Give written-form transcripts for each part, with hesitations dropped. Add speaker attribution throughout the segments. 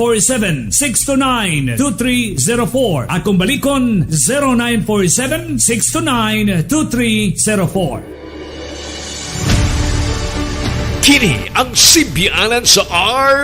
Speaker 1: 0947-629-2304 at kung balikon 0947-629-2304.
Speaker 2: Kini ang simbianan sa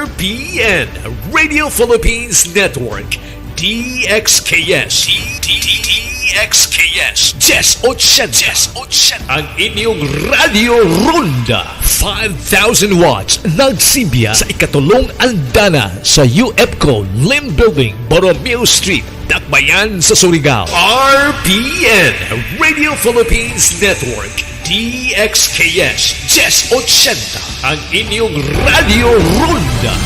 Speaker 2: RPN, Radio Philippines Network, DXKS. DXKS. 1080. Ang inyong Radio Ronda. 5,000 watts. Nagsimbiya sa ikatulong andana sa UFCO Lim Building, Borromeo Street, Dakbayan sa Surigao. RPN, Radio Philippines Network, DXKS 1080, ang inyong Radio Ronda.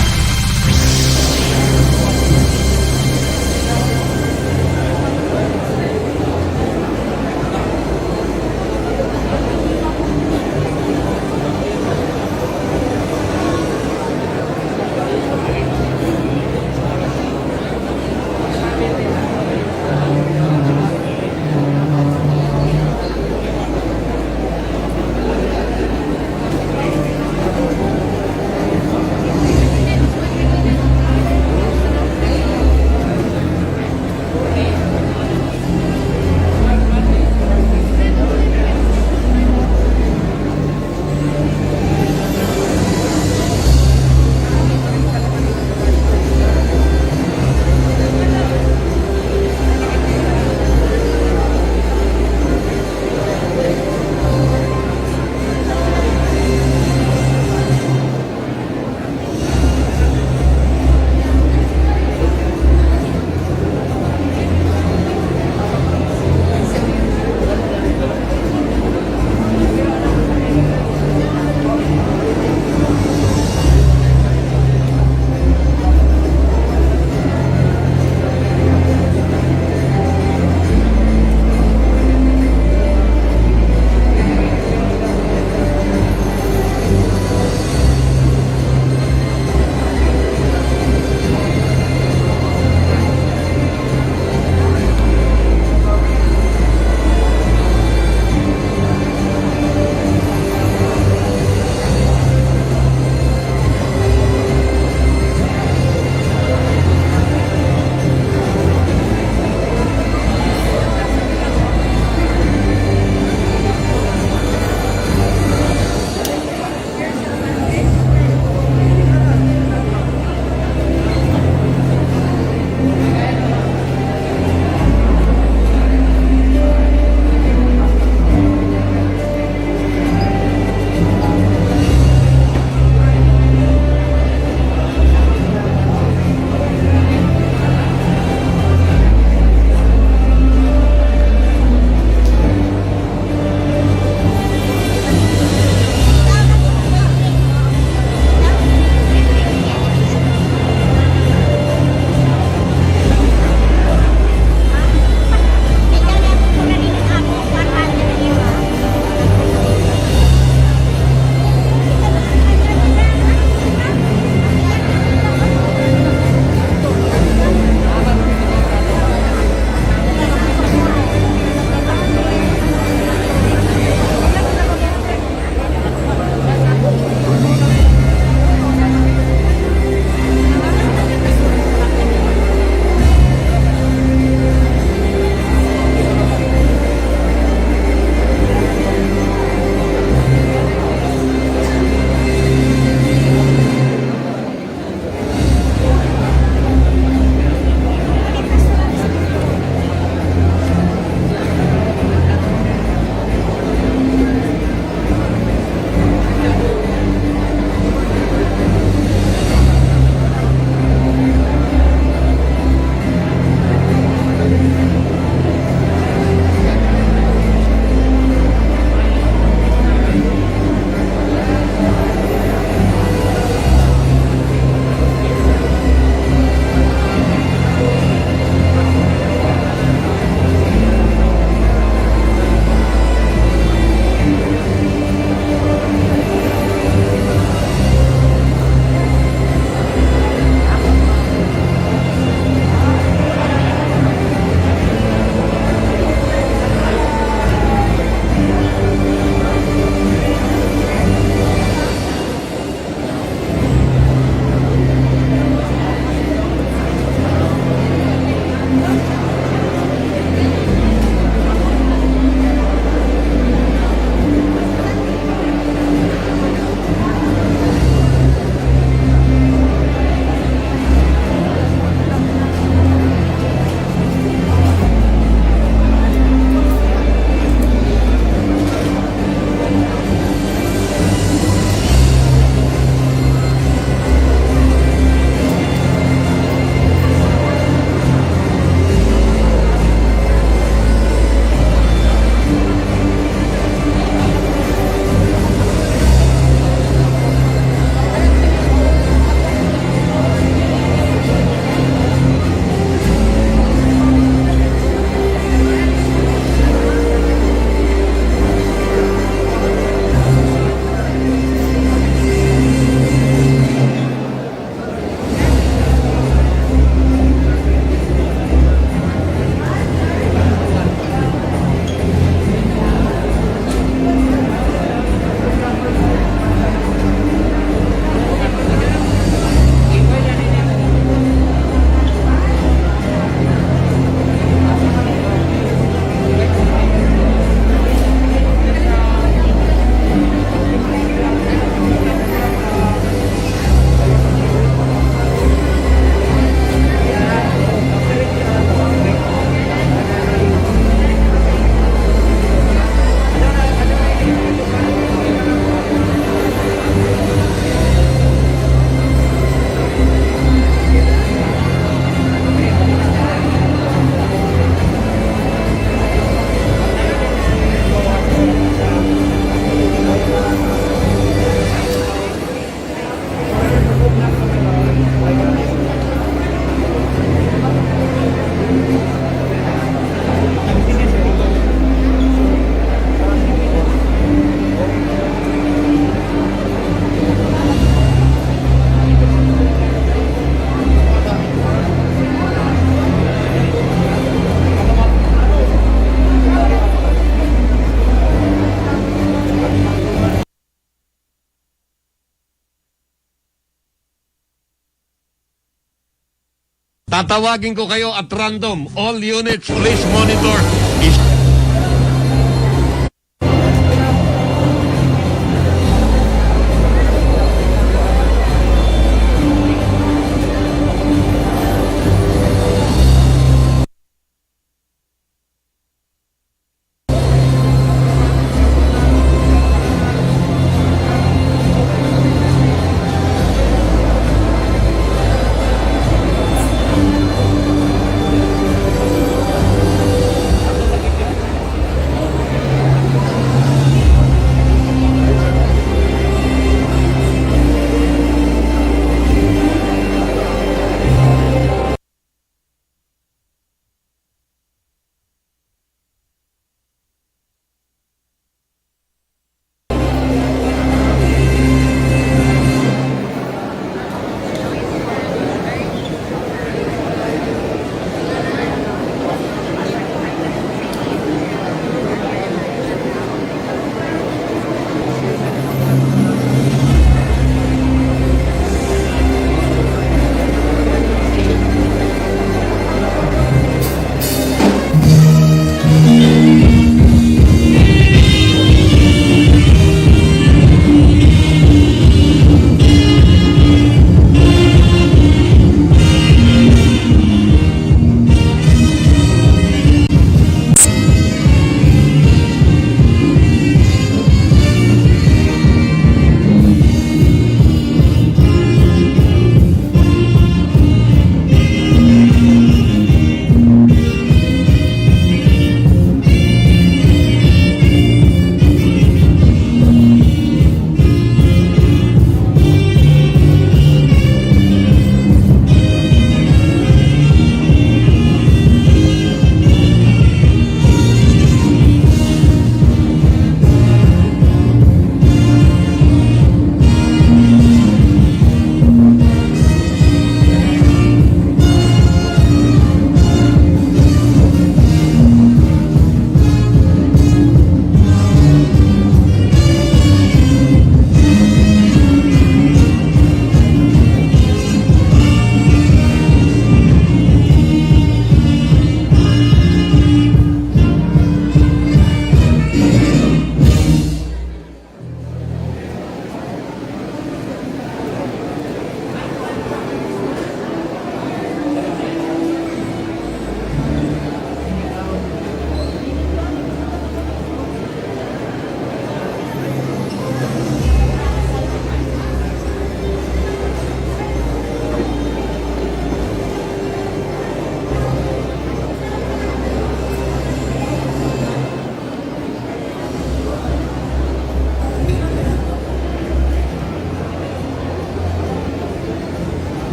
Speaker 1: Tatawagin ko kayo at random. All units, please monitor.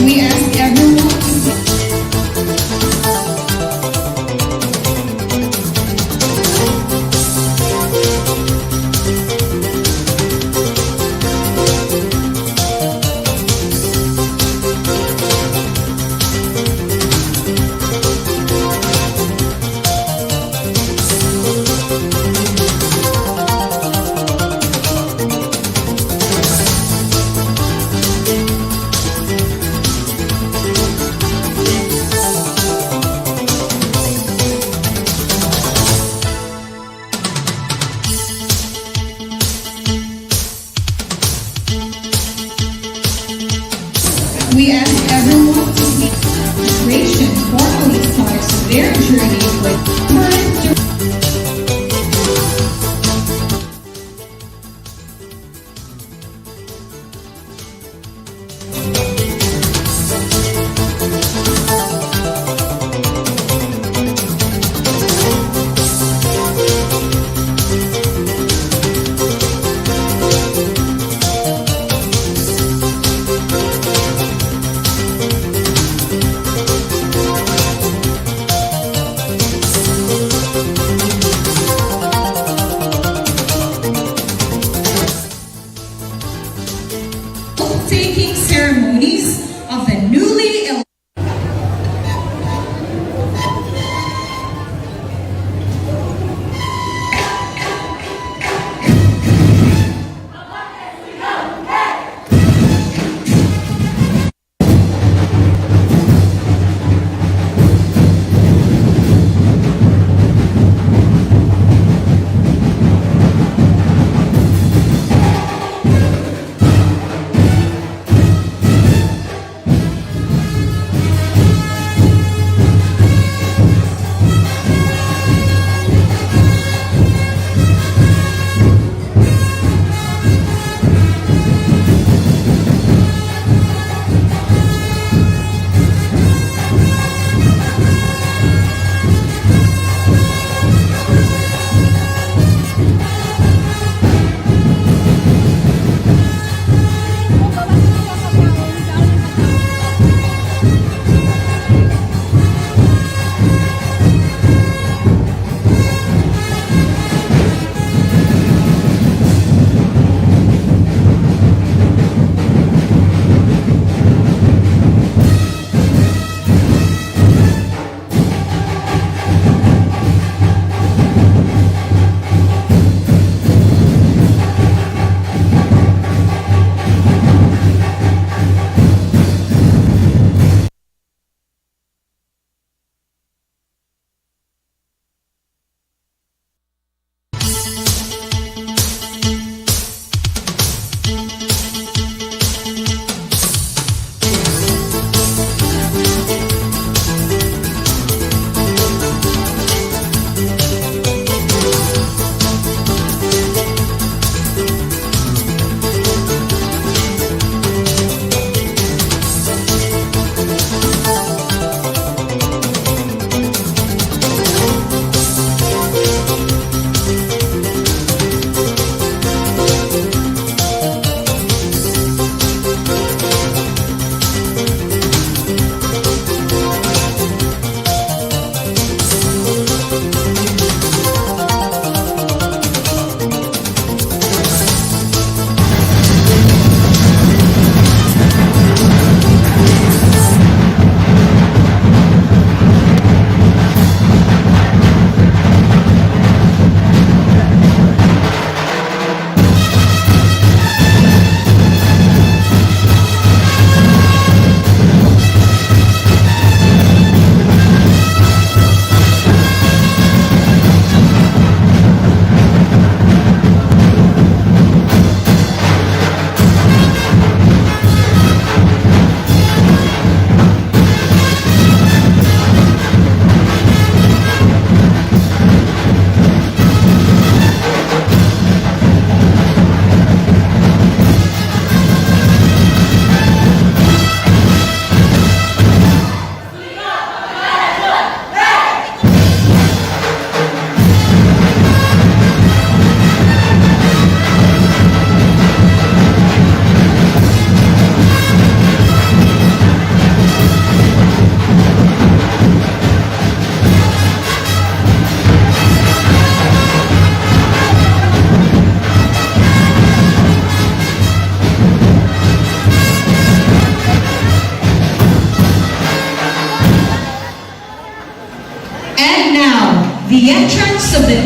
Speaker 3: We ask everyone to be registration formally starts their journey with current.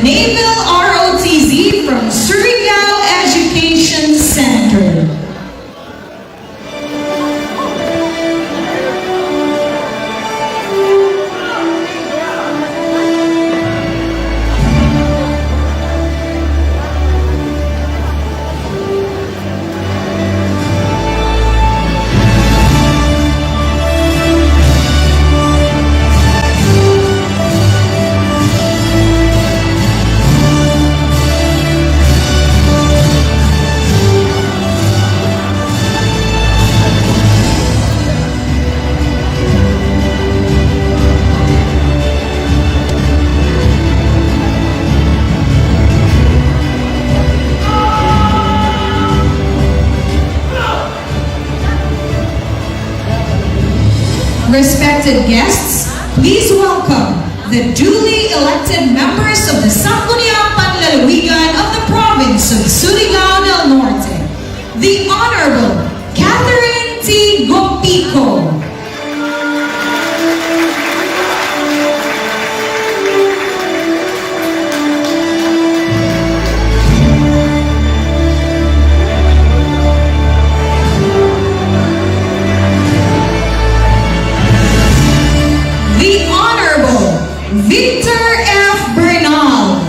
Speaker 3: Naval ROTC from Surigao Education Center. Respected guests, please welcome the duly elected members of the Sangguniang Panlalawigan of the province of Surigao del Norte, the Honorable Catherine T. Gopico. The Honorable Victor F. Bernal.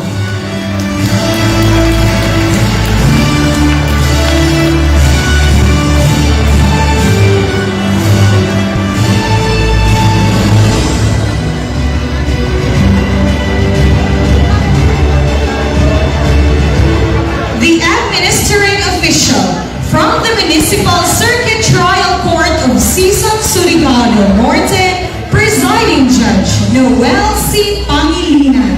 Speaker 3: The administering official from the Municipal Circuit Trial Court of Season Surigao del Norte, Presiding Judge Noel C. Pangilinan.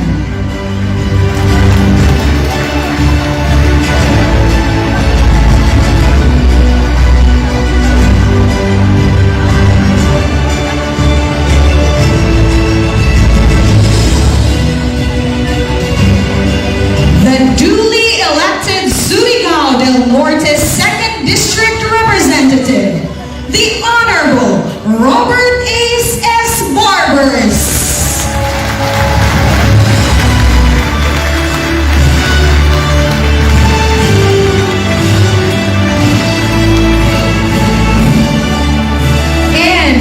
Speaker 3: The duly elected Surigao del Norte 2nd District Representative, the Honorable Robert Ace S. Barbers. And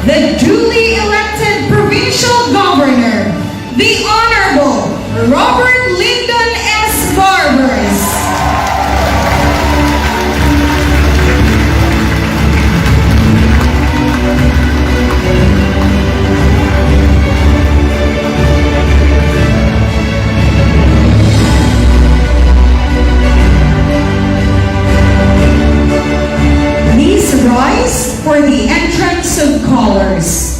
Speaker 3: the duly elected Provincial Governor, the Honorable Robert Lyndon S. Barbers. Please rise for the entrance of callers.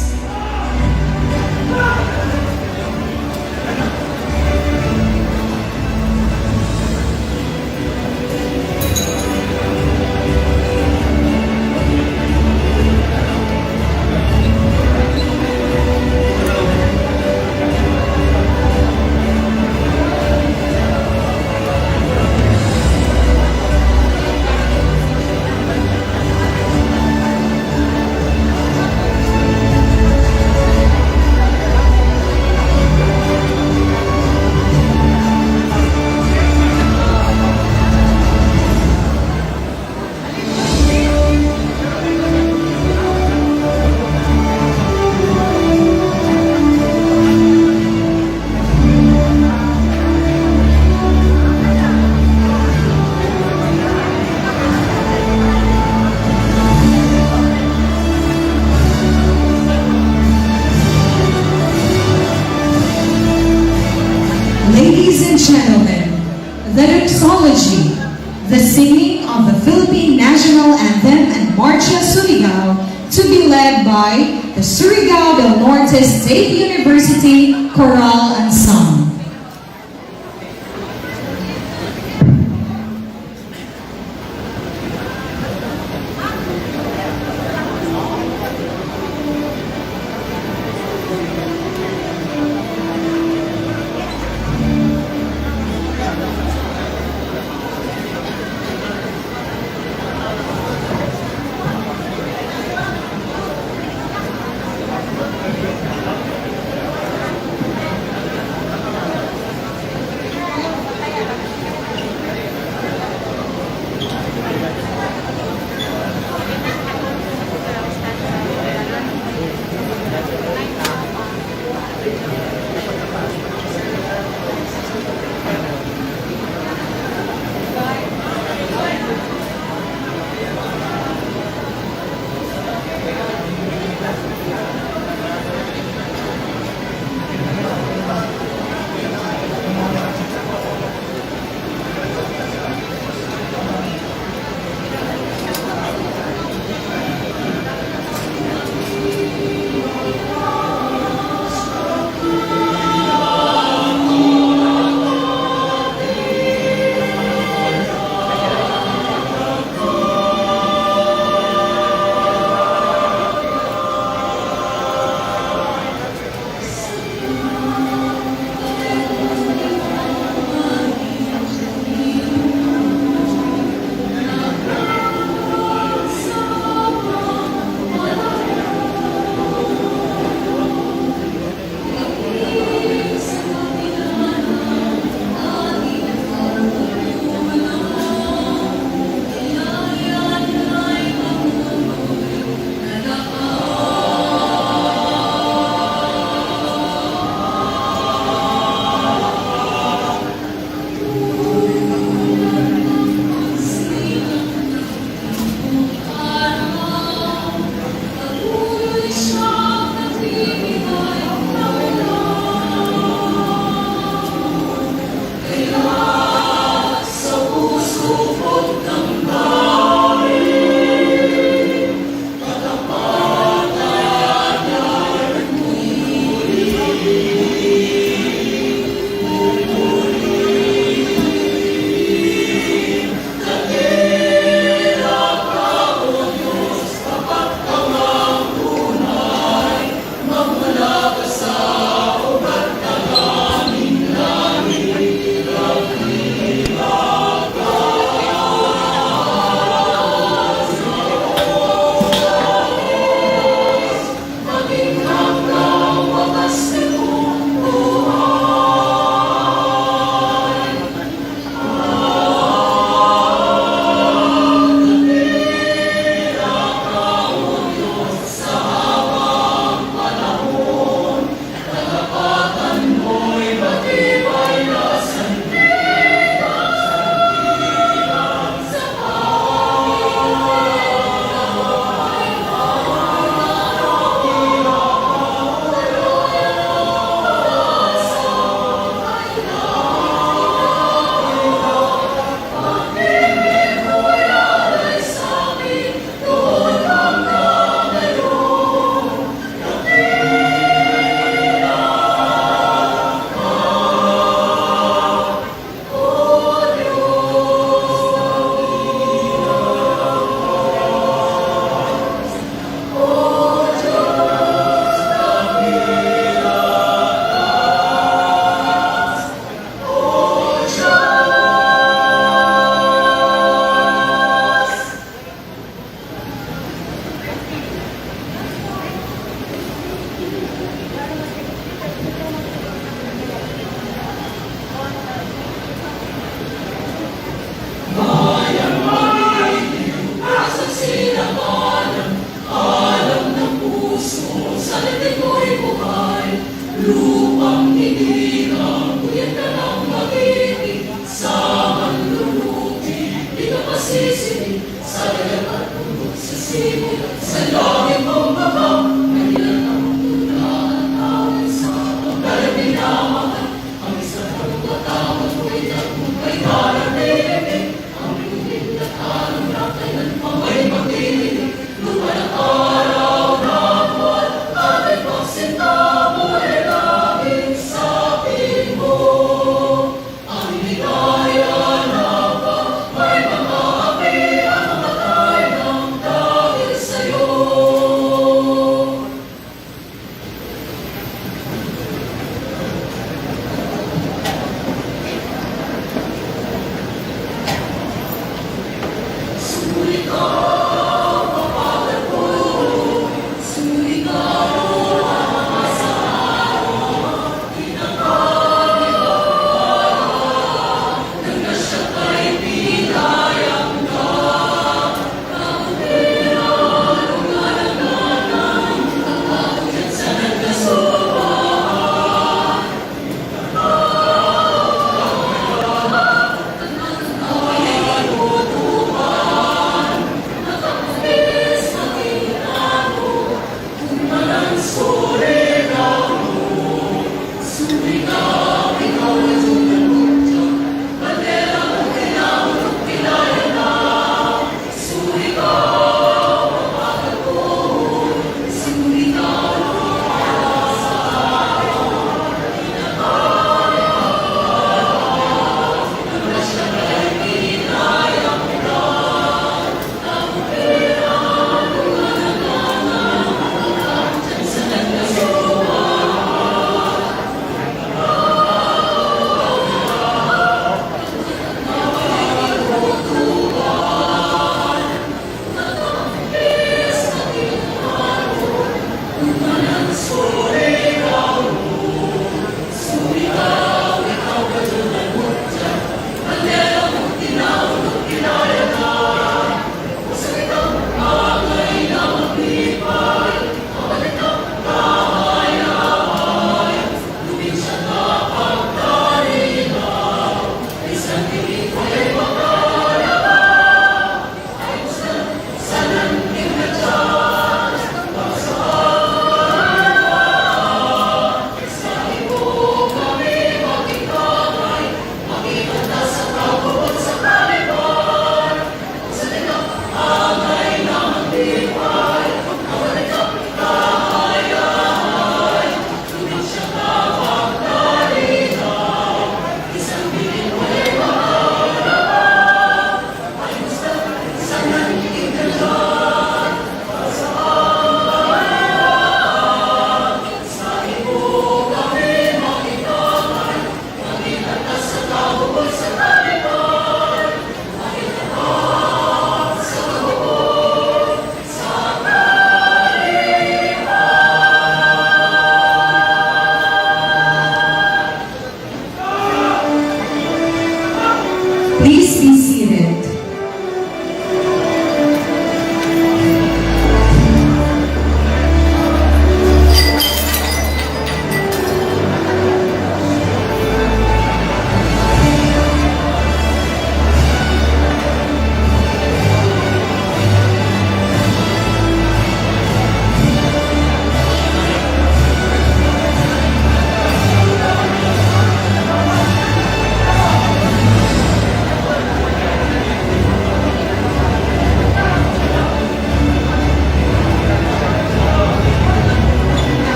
Speaker 3: Ladies and gentlemen, the doxology, the singing of the Philippine National Anthem and Marcha Surigao, to be led by the Surigao del Norte State University Choral Ensemble.
Speaker 4: Sa'yo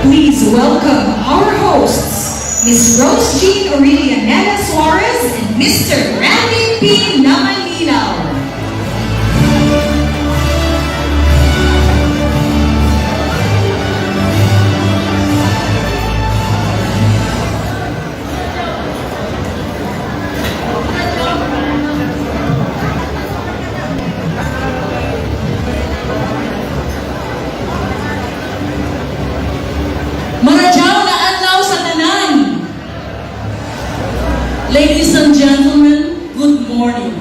Speaker 3: please welcome our hosts, Ms. Rose Jean Aurelia Nena Suarez and Mr. Randy P. Namalinaw.
Speaker 4: Ladies and gentlemen, good morning.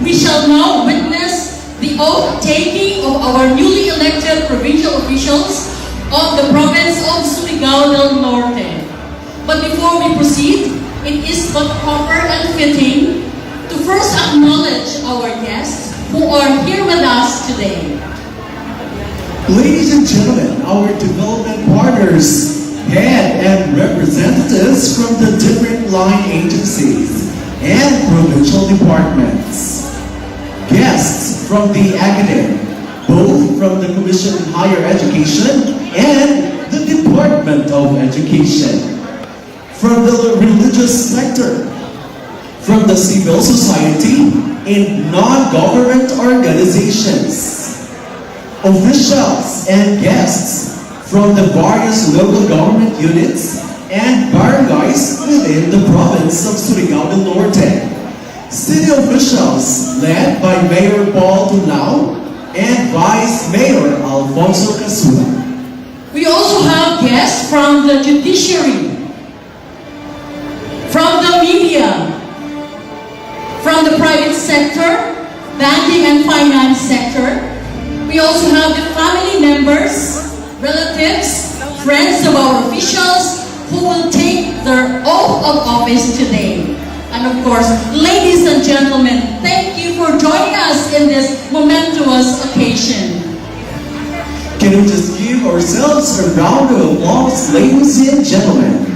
Speaker 4: We shall now witness the oath-taking of our newly elected provincial officials of the province of Surigao del Norte. But before we proceed, it is but proper and fitting to first acknowledge our guests who are here with us today.
Speaker 5: Ladies and gentlemen, our development partners, head and representatives from the different line agencies and provincial departments. Guests from the academy, both from the Commission on Higher Education and the Department of Education. From the religious sector, from the civil society and non-government organizations. Officials and guests from the various local government units and barangays within the province of Surigao del Norte. City officials led by Mayor Paul Tunao and Vice Mayor Alfonso Casula.
Speaker 4: We also have guests from the judiciary, from the media, from the private sector, banking and finance sector. We also have the family members, relatives, friends of our officials who will take their oath of office today. And of course, ladies and gentlemen, thank you for joining us in this momentous occasion.
Speaker 5: Can we just give ourselves a round of applause, ladies and gentlemen?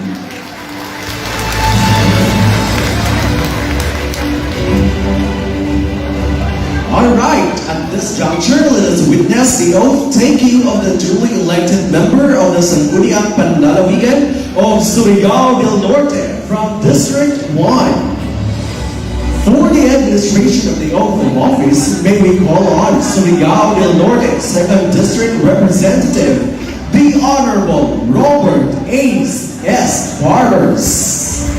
Speaker 5: Alright, at this juncture, let us witness the oath-taking of the duly elected member of the Sangguniang Panlalawigan of Surigao del Norte from District 1. For the administration of the oath of office, may we call on Surigao del Norte 2nd District Representative, the Honorable Robert Ace S. Barbers.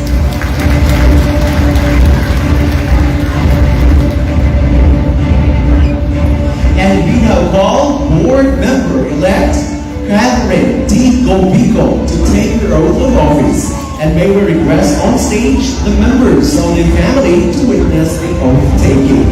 Speaker 5: And we now call Board Member-elect Catherine D. Gobico to take the oath of office. And may we request on stage the members of the family to witness the oath taking.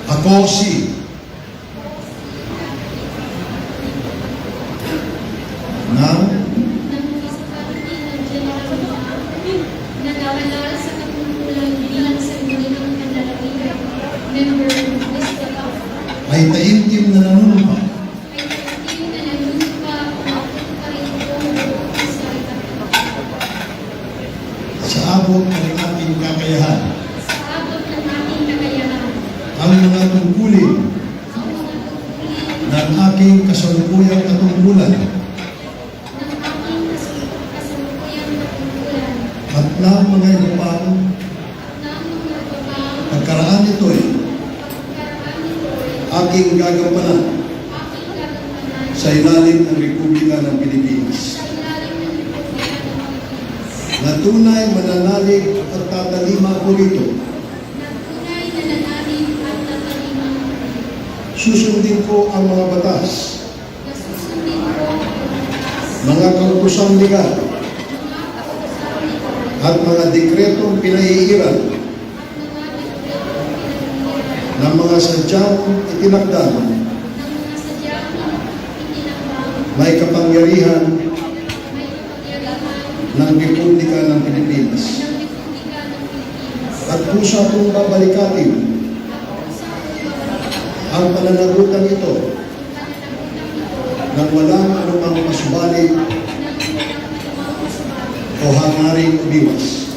Speaker 6: Ako si
Speaker 7: nagawala sa katungkulan bilang Sangguniang Panlalawigan, member District of
Speaker 6: ay taimtim na nanunumpa
Speaker 7: ay taimtim na nanunumpa ang karindong sa
Speaker 6: sa abot ng ating kakayahan
Speaker 7: sa abot ng ating kakayahan
Speaker 6: ang mga tungkulin ng aking kasalukuyang katungkulan
Speaker 7: ng aking kasalukuyang katungkulan
Speaker 6: at ng mga iba pang pagkaraan nito'y aking gagampanan sa ilalim ng Republika ng Pilipinas. Na tunay mananalig at tatalima ko rito. Susundin ko ang mga batas, mga kautosang legal, at mga dekretong pinaiiral ng mga sadyang itinakda may kapangyarihan ng Republika ng Pilipinas. At kusa kong babalikatin ang pananagutan ito nang walang anumang masubali o hangaring umiwas.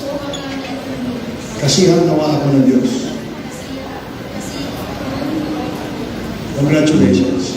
Speaker 6: Kasihan nawa ako ng Diyos. Congratulations.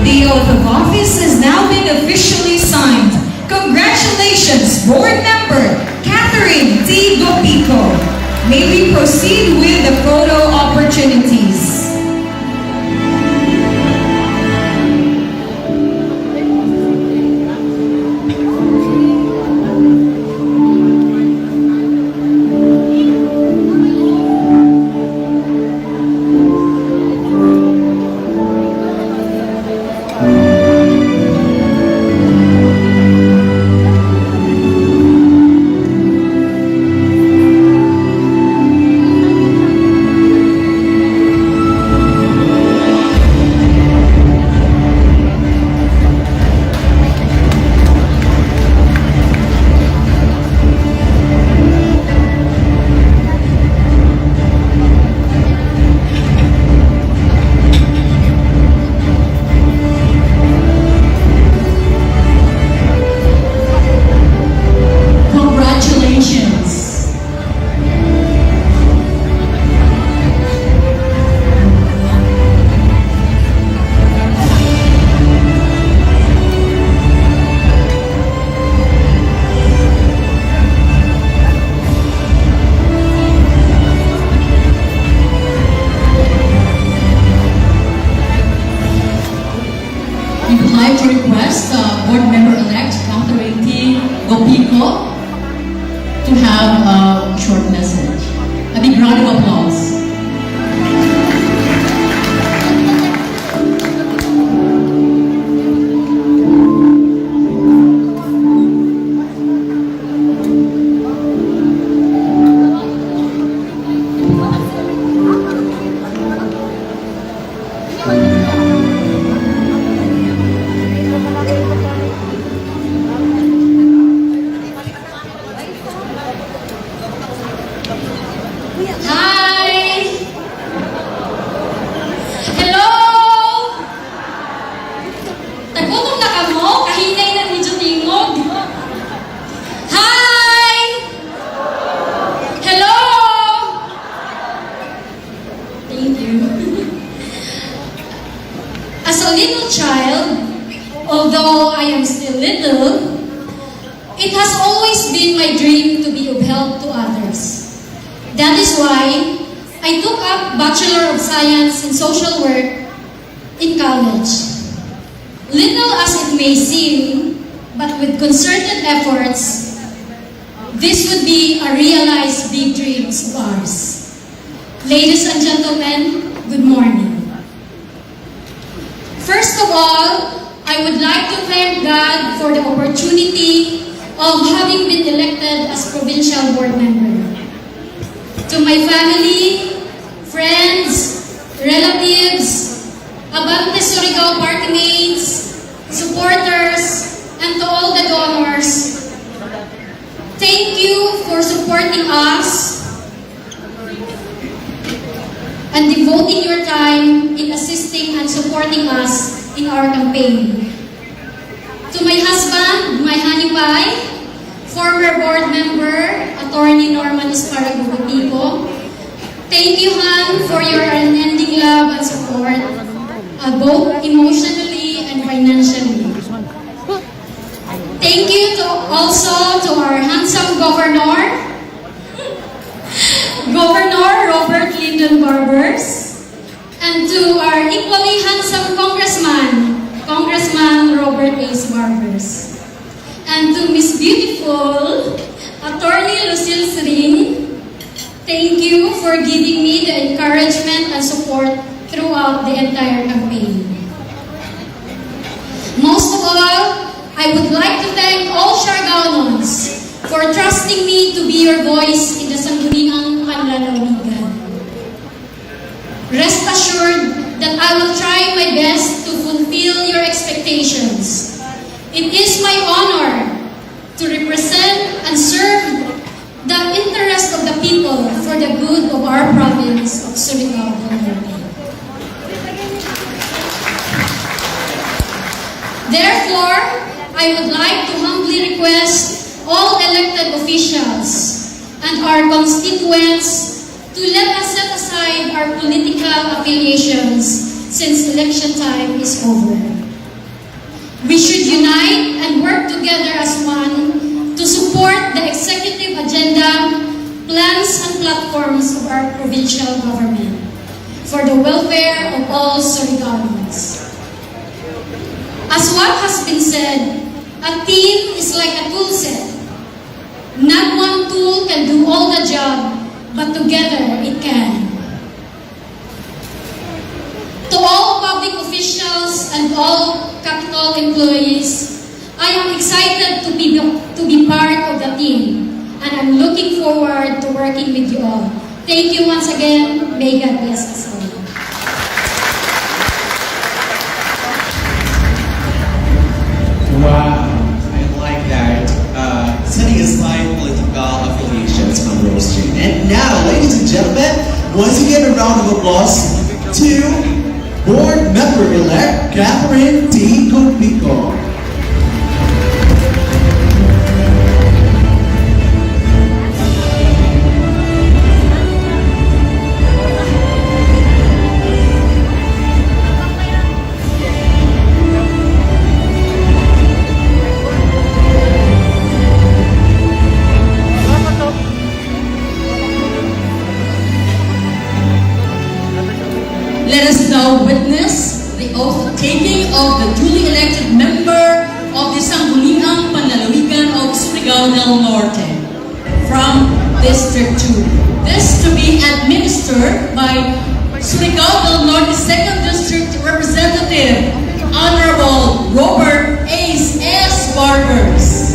Speaker 3: The oath of office has now been officially signed. Congratulations, Board Member Catherine T. Gopico. May we proceed with the photo opportunities.
Speaker 4: Board Member-elect Catherine T. Gopico to have a short message. A big round of applause.
Speaker 7: Hi! Hello! Tagutom na ka mo? Kahinay na ni tingog. Hi! Hello! Thank you. As a little child, although I am still little, it has always been my dream to be of help to others. That is why I took up Bachelor of Science in Social Work in college. Little as it may seem, but with concerted efforts, this would be a realized big dreams of ours. Ladies and gentlemen, good morning. First of all, I would like to thank God for the opportunity of having been elected as provincial board member. To my family, friends, relatives, Abante Surigao party mates, supporters, and to all the donors, thank you for supporting us and devoting your time in assisting and supporting us in our campaign. To my husband, my honey pie, former board member, Attorney Norman Esparrago-Tipo, thank you, Han, for your unending love and support, both emotionally and financially. Thank you also to our handsome governor, Governor Robert Lyndon Barbers, and to our equally handsome Congressman Robert Ace Barbers, and to Miss Beautiful, Attorney Lucille Sering, thank you for giving me the encouragement and support throughout the entire campaign. Most of all, I would like to thank all Surigaoans for trusting me to be your voice in the Sangguniang Panlalawigan. Rest assured that I will try my best to fulfill your expectations. It is my honor to represent and serve the interest of the people for the good of our province of Surigao del Norte. Therefore, I would like to humbly request all elected officials and our constituents to let us set aside our political affiliations since election time is over. We should unite and work together as one to support the executive agenda, plans and platforms of our provincial government for the welfare of all Surigaoans. As what has been said, a team is like a tool set. Not one tool can do all the job, but together it can. To all public officials and all capital employees, I am excited to be part of the team, and I'm looking forward to working with you all. Thank you once again. May God bless us all.
Speaker 5: Wow, I like that. Setting aside political affiliations on Rose Street. And now, ladies and gentlemen, once again, a round of applause to Board Member-elect Catherine D. Copico.
Speaker 4: Let us now witness the oath-taking of the duly elected member of the Sangguniang Panlalawigan of Surigao del Norte from District 2. This to be administered by Surigao del Norte 2nd District Representative, Honorable Robert Ace S. Barbers.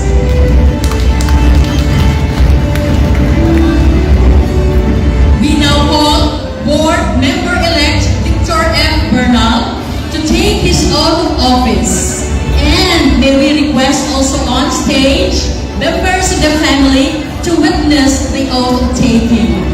Speaker 4: We now call Board Member-elect F. Bernal to take his oath of office. And may we request also on stage members of the family to witness the oath taking.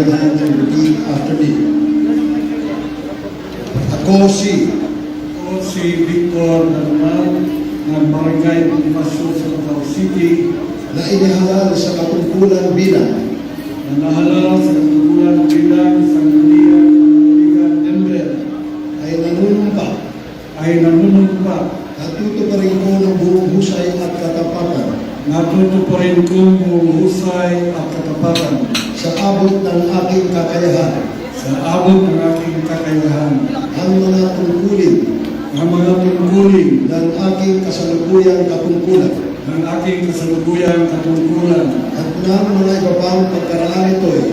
Speaker 6: right hand and repeat after me. Ako si Victor Naman ng Barangay Bonifacio sa Surigao City na inihalal sa katungkulan bilang sangguniang member ay nanunumpa na tutuparin ko ng buong husay at katapatan sa abot ng aking kakayahan ang mga tungkulin ng aking kasalukuyang katungkulan at ng mga iba pang pagkaraan ito'y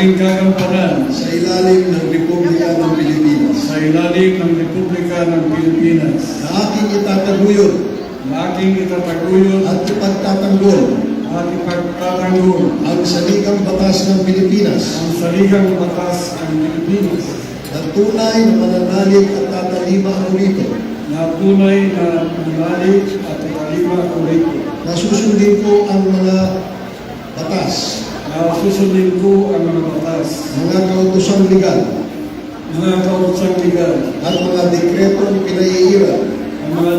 Speaker 6: aking gagampanan sa ilalim ng Republika ng Pilipinas na aking itataguyod at ipagtatanggol ang saligang batas ng Pilipinas na tunay na mananalig at tatalima ako rito na susundin ko ang mga batas mga kautosang legal at mga dekretong pinaiira ng mga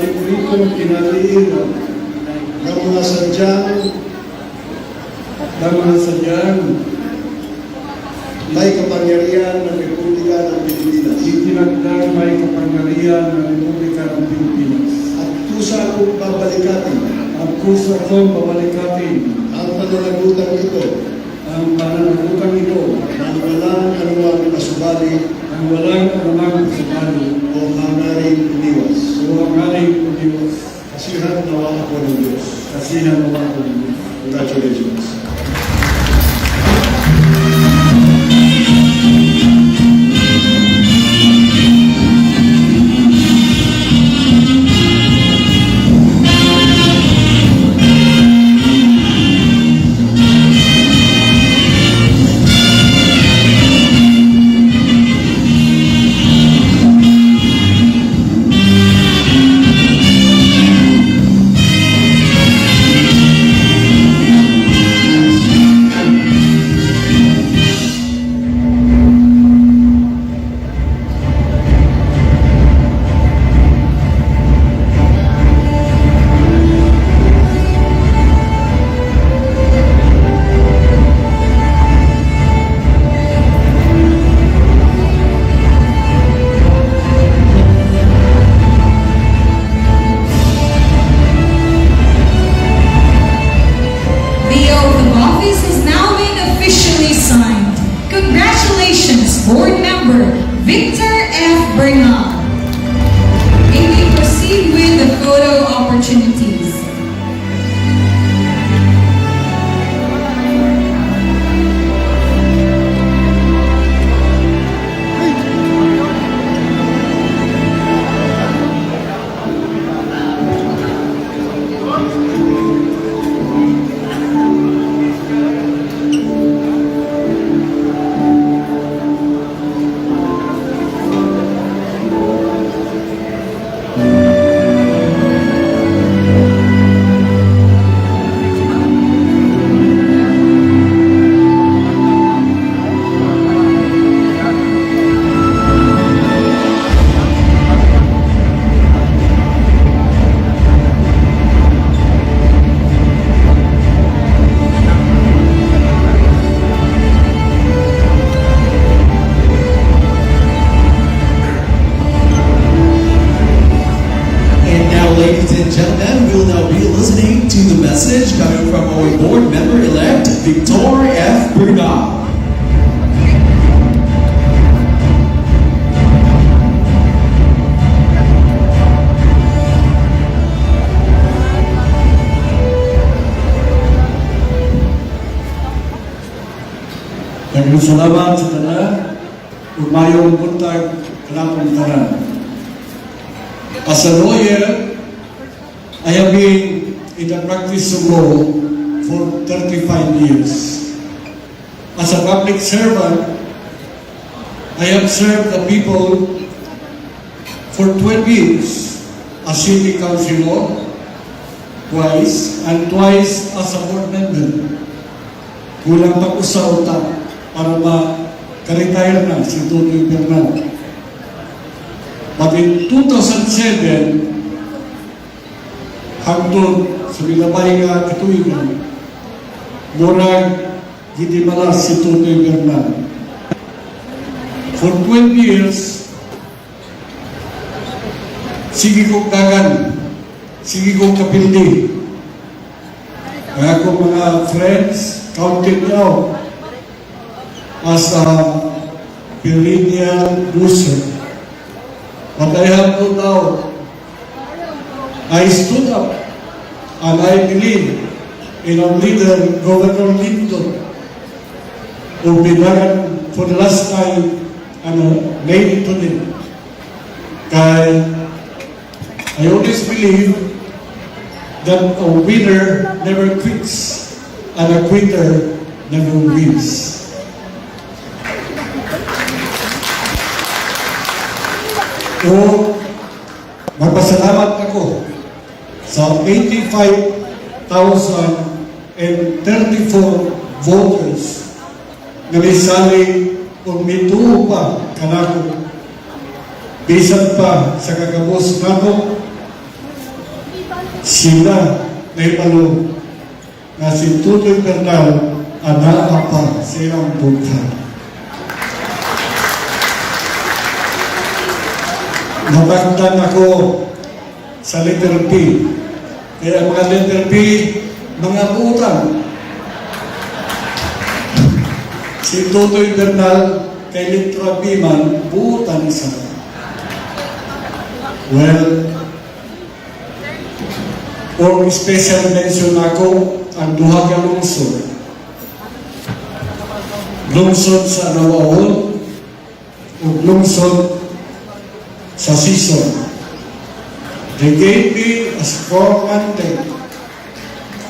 Speaker 6: sadyang may kapangyarihan ng Republika ng Pilipinas. At kusa akong babalikatin ang pananagutan ito ng walang anumang kasubali o hangaring iniwas. Kasihan nawa ako ng Diyos. Congratulations.
Speaker 3: Board Member Victor F. Bernal. May we proceed with the photo opportunities.
Speaker 5: Ladies and gentlemen, we will now be listening to the message coming from our board member-elect, Victor F. Bernal.
Speaker 8: Salamat sa tanan, umayong buntag kanakong tanan. As a lawyer, I have been in the practice of law for 35 years. As a public servant, I have served the people for 12 years as city councilor, twice, and twice as a board member. Kulang pa ko sa utak para ma-retire na si Tutoy Bernal. But in 2007, hangtod sa binabay nga katuigan, murag gidimalas si Tutoy Bernal. For 12 years, sige kong dagan, sige kong kapildi. Ang akong mga friends, counted me out as a perennial loser. But I have no doubt. I stood up and I believe in our leader, Governor Lyndon, who binagan for the last time made it today. Kaya I always believe that a winner never quits and a quitter never wins. So, magpasalamat ako sa 85,034 voters na may sali kung mituo pa kanako. Bisan pa sa kakabos nato, sila na ipalo na si Tutoy Bernal anaa pa sa iyang buhay. Nabagdan ako sa letter P. Kaya mga letter P, mga utang. Si Tutoy Bernal kay letra P man, utang sa. Well, or special mention ako ang duha ka lungsod. Lungsod sa Nawaon o lungsod sa Season. They gave me a strong mandate.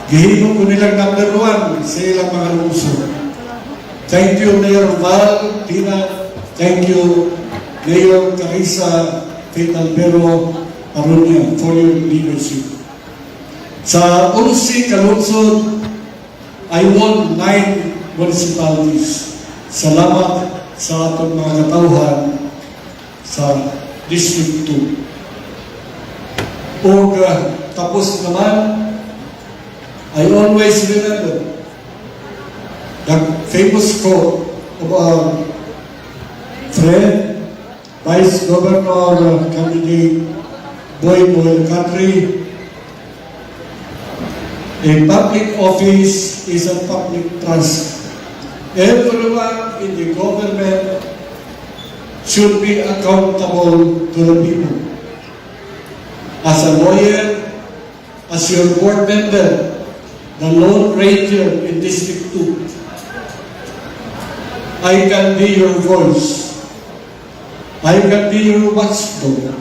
Speaker 8: Gihimo ko nilang number 1 sa ilang mga lungsod. Thank you, Mayor Val, Tina. Thank you, Mayor Carissa Fitalbero Arunia, for your leadership. Sa 11 kalungsod, I won 9 municipalities. Salamat sa atong mga katauhan sa District 2. O tapos naman, I always remember the famous quote of our friend, Vice Governor candidate Boy Country. A public office is a public trust. Everyone in the government should be accountable to the people. As a lawyer, as your board member, the Lone Ranger in District 2, I can be your voice. I can be your watchdog.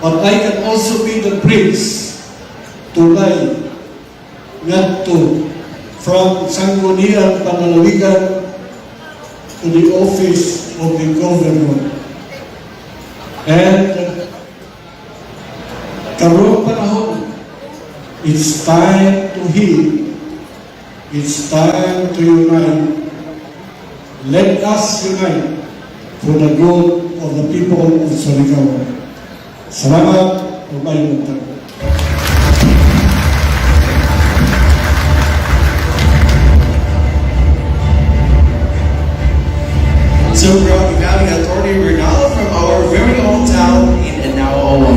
Speaker 8: But I can also be the bridge to life. Not to, from Sangguniang Panlalawigan to the office of the governor. And karong panahon, it's time to heal. It's time to unite. Let us unite for the good of the people of Surigao. Salamat, umayong magtagal.
Speaker 5: Surigao Valley Authority Bernal from our very own town in Anao.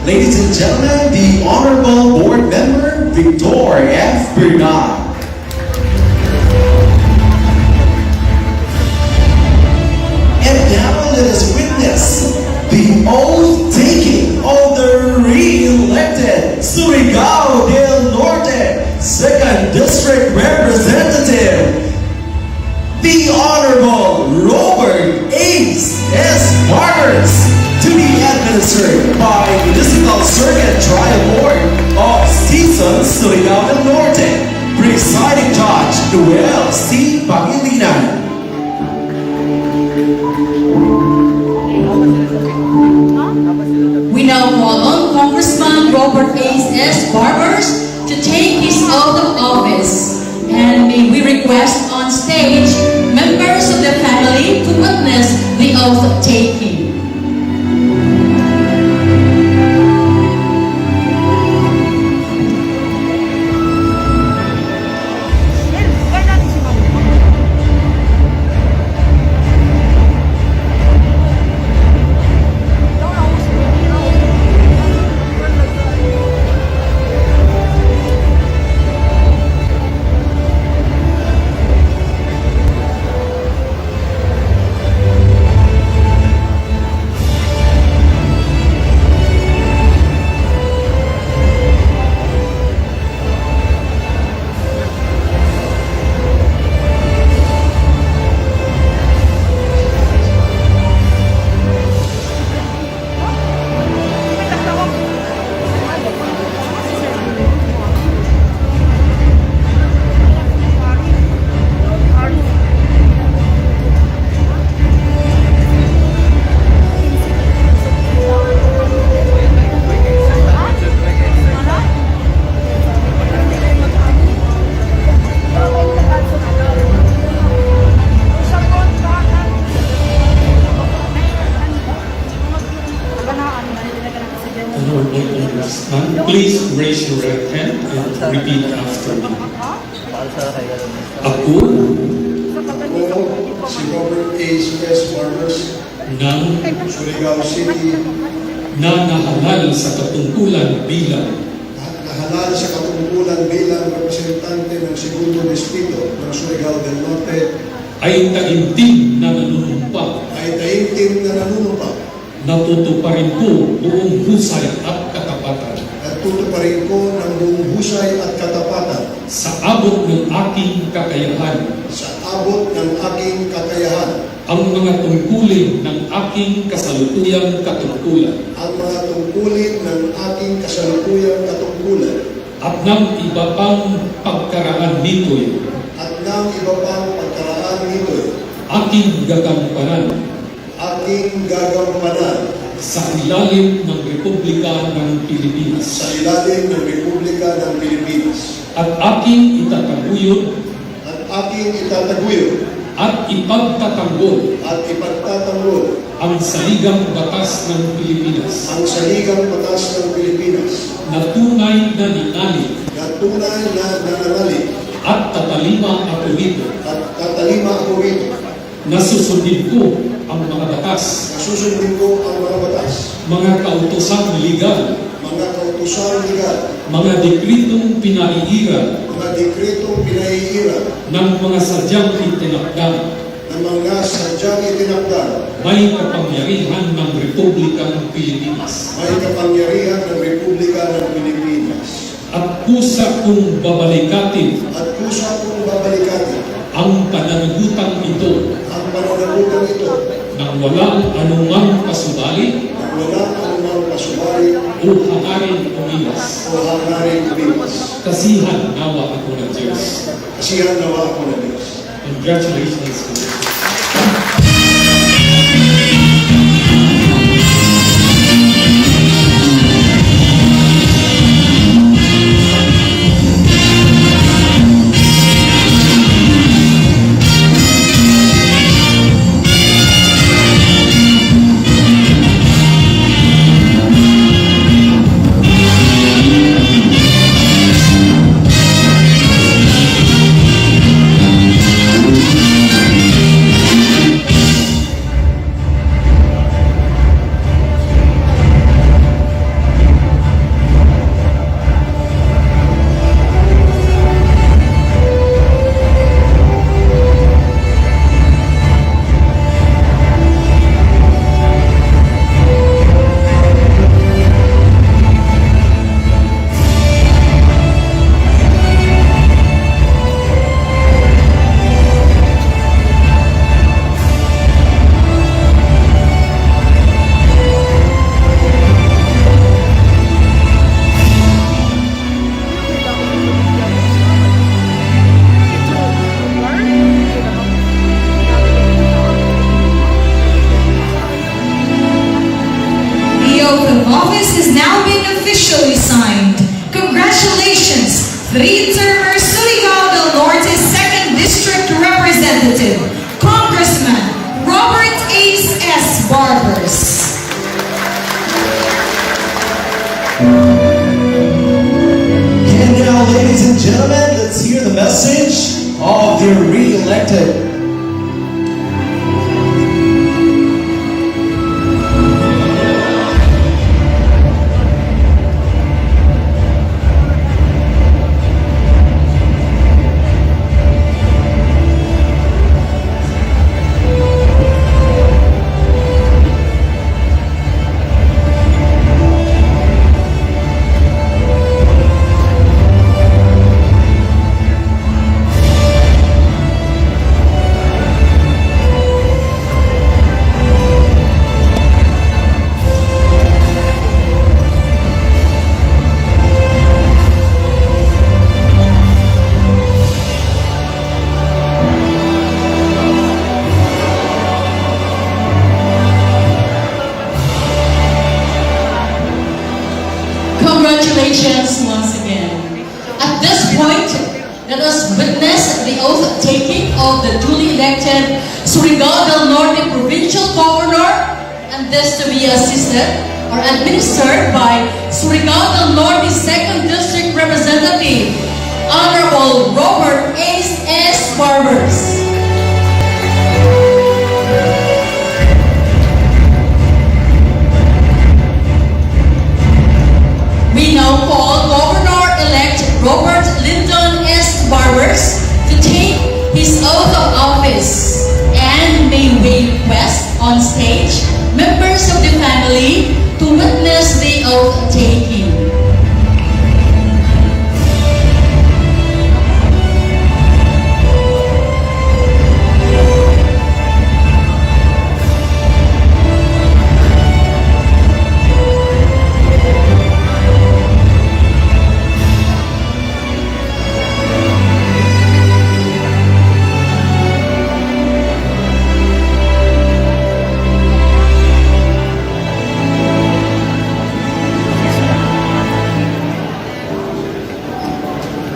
Speaker 5: Ladies and gentlemen, the Honorable Board Member, Victor F. Bernal. And now let us witness the oath taking of the re-elected Surigao del Norte 2nd District Representative, the Honorable Robert Ace S. Barbers, to be administered by Municipal Circuit Trial Board of Season Surigao del Norte, Presiding Judge Noel C. Pangilinan.
Speaker 9: Huh?
Speaker 4: Robert A.S. Barbers to take his oath of office. And may we request on stage members of the family to witness the oath taking.
Speaker 9: Please raise your right hand and repeat after me. Ako
Speaker 6: Ako, si Robert A.S. Barbers,
Speaker 9: ng
Speaker 6: Surigao City,
Speaker 9: na nahalal sa katungkulan bilang
Speaker 6: nahalal sa katungkulan bilang representante ng segundo distrito ng Surigao del Norte,
Speaker 9: ay taimtim na nanunumpa,
Speaker 6: ay taimtim na nanunumpa
Speaker 9: natutuparin ko buong husay at katapatan
Speaker 6: at tutuparin ko ng buong husay at katapatan
Speaker 9: sa abot ng aking kakayahan
Speaker 6: sa abot ng aking kakayahan
Speaker 9: ang mga tungkulin ng aking kasalukuyang katungkulan
Speaker 6: ang mga tungkulin ng aking kasalukuyang katungkulan
Speaker 9: at ng iba pang pagkaraan nito'y
Speaker 6: at ng iba pang pagkaraan nito'y
Speaker 9: aking gagampanan
Speaker 6: aking gagampanan
Speaker 9: sa ilalim ng Republika ng Pilipinas
Speaker 6: sa ilalim ng Republika ng Pilipinas
Speaker 9: at aking itataguyod
Speaker 6: at aking itataguyod
Speaker 9: at ipagtatanggol
Speaker 6: at ipagtatanggol
Speaker 9: ang saligang batas ng Pilipinas
Speaker 6: ang saligang batas ng Pilipinas
Speaker 9: na tunay na ninali
Speaker 6: na tunay na nananalig
Speaker 9: at tatalima ako rito
Speaker 6: at tatalima ako rito
Speaker 9: na susundin ko ang mga batas,
Speaker 6: na susundin ko ang mga batas,
Speaker 9: mga kautosang legal,
Speaker 6: mga kautusan legal,
Speaker 9: mga dekretong pinaiira
Speaker 6: mga dekretong pinaiira
Speaker 9: ng mga sadyang itinakdang
Speaker 6: ng mga sadyang itinakda
Speaker 9: may kapangyarihan ng Republika ng Pilipinas
Speaker 6: may kapangyarihan ng Republika ng Pilipinas
Speaker 9: at kusa kong babalikatin
Speaker 6: at kusa kong babalikatin
Speaker 9: ang pananagutan ito
Speaker 6: ang pananagutan ito
Speaker 9: nang walang anumang pasubali
Speaker 6: na walang anumang pasubali
Speaker 9: o hangarin umiwas.
Speaker 6: o hangarin umiwas.
Speaker 9: Kasihan nawa ako ng Diyos.
Speaker 6: Kasihan nawa ako ng Diyos.
Speaker 9: Congratulations to you.
Speaker 5: gentlemen, let's hear the message of the re-elected.
Speaker 4: Congratulations once again. At this point, let us witness the oath-taking of the duly elected Surigao del Norte Provincial Governor, and this to be assisted or administered by Surigao del Norte 2nd District Representative, Honorable Robert S. Barbers. We now call Governor-elect Robert Lyndon S. Barbers to take his oath of office, and may we request on stage members of the family to witness the oath taking.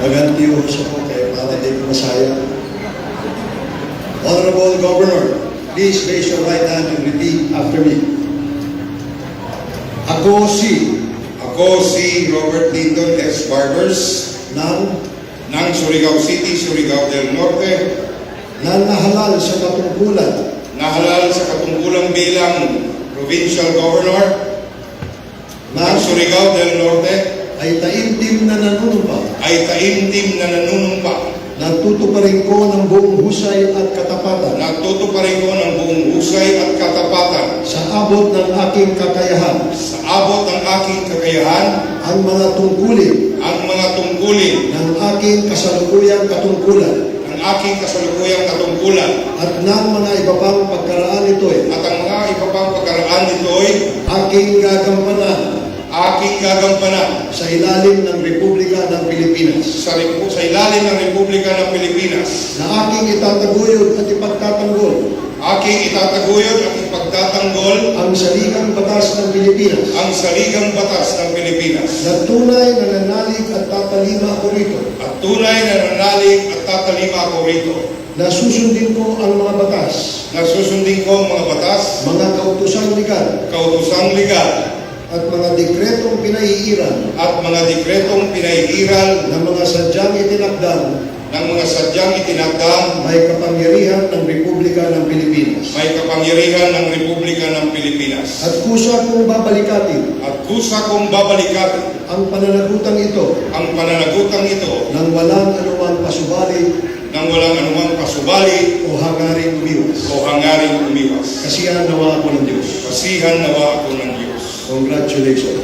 Speaker 6: Maganti ko siya po kaya para di ko masaya. Honorable Governor, please raise your right hand and repeat after me. Ako si Robert Lyndon S. Barbers ng Surigao City, Surigao del Norte, na nahalal sa katungkulan bilang Provincial Governor ng Surigao del Norte, ay taimtim na nanunumpa na tutuparin ko ng buong husay at katapatan sa abot ng aking kakayahan ang mga tungkulin ng aking kasalukuyang katungkulan at ng mga iba pang pagkaraan nito'y aking gagampanan sa ilalim ng Republika ng Pilipinas. Na aking itataguyod at ipagtatanggol ang saligang batas ng Pilipinas. Na tunay na nanalig at tatalima ako rito. Na susundin ko ang mga batas. Mga kautosang legal. At mga dekretong pinaiiral ng mga sadyang itinakdang may kapangyarihan ng Republika ng Pilipinas. At kusa kong babalikatin ang pananagutang ito nang walang anumang pasubali o hangaring umiwas. Kasihan nawa ako ng Diyos. Congratulations.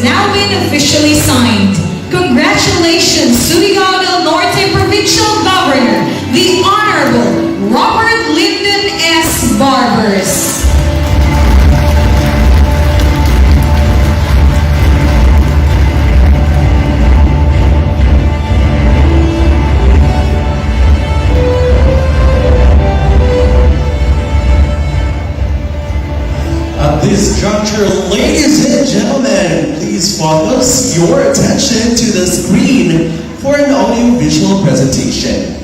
Speaker 3: now been officially signed. Congratulations, Surigao del Norte Provincial Governor, the Honorable Robert Lyndon S. Barbers.
Speaker 5: At this juncture, ladies and gentlemen, please focus your attention to the screen for an audio-visual presentation.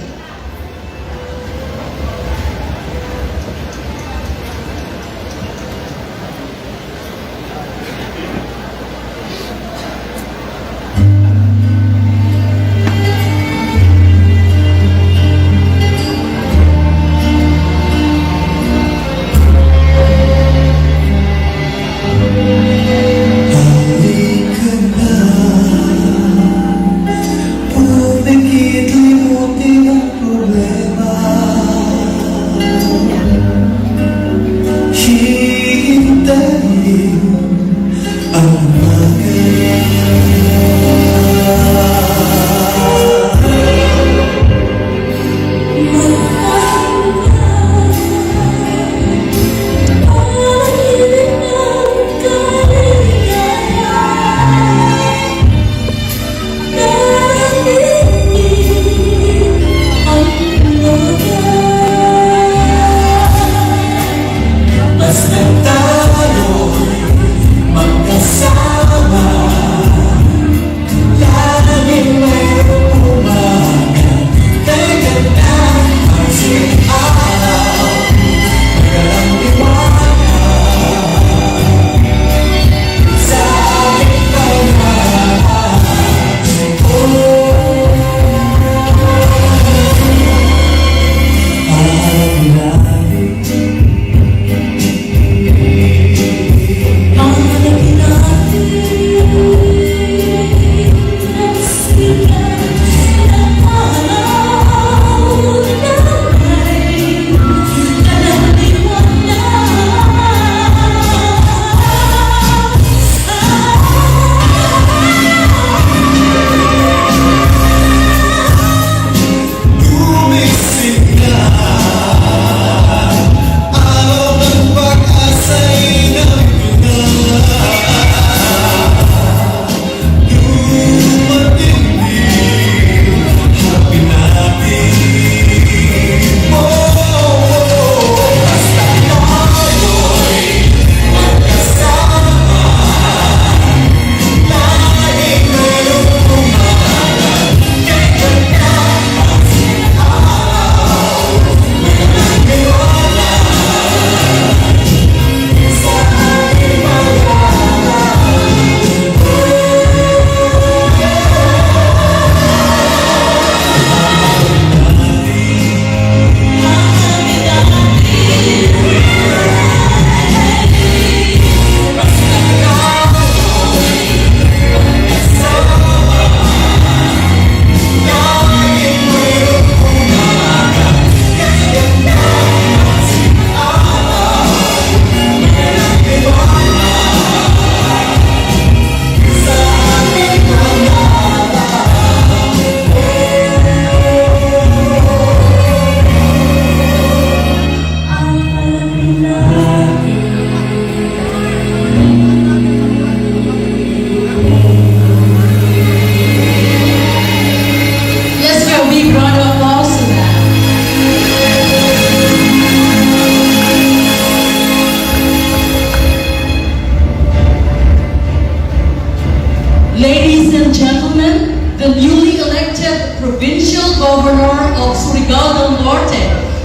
Speaker 4: Ladies and gentlemen, the newly elected Provincial Governor of Surigao del Norte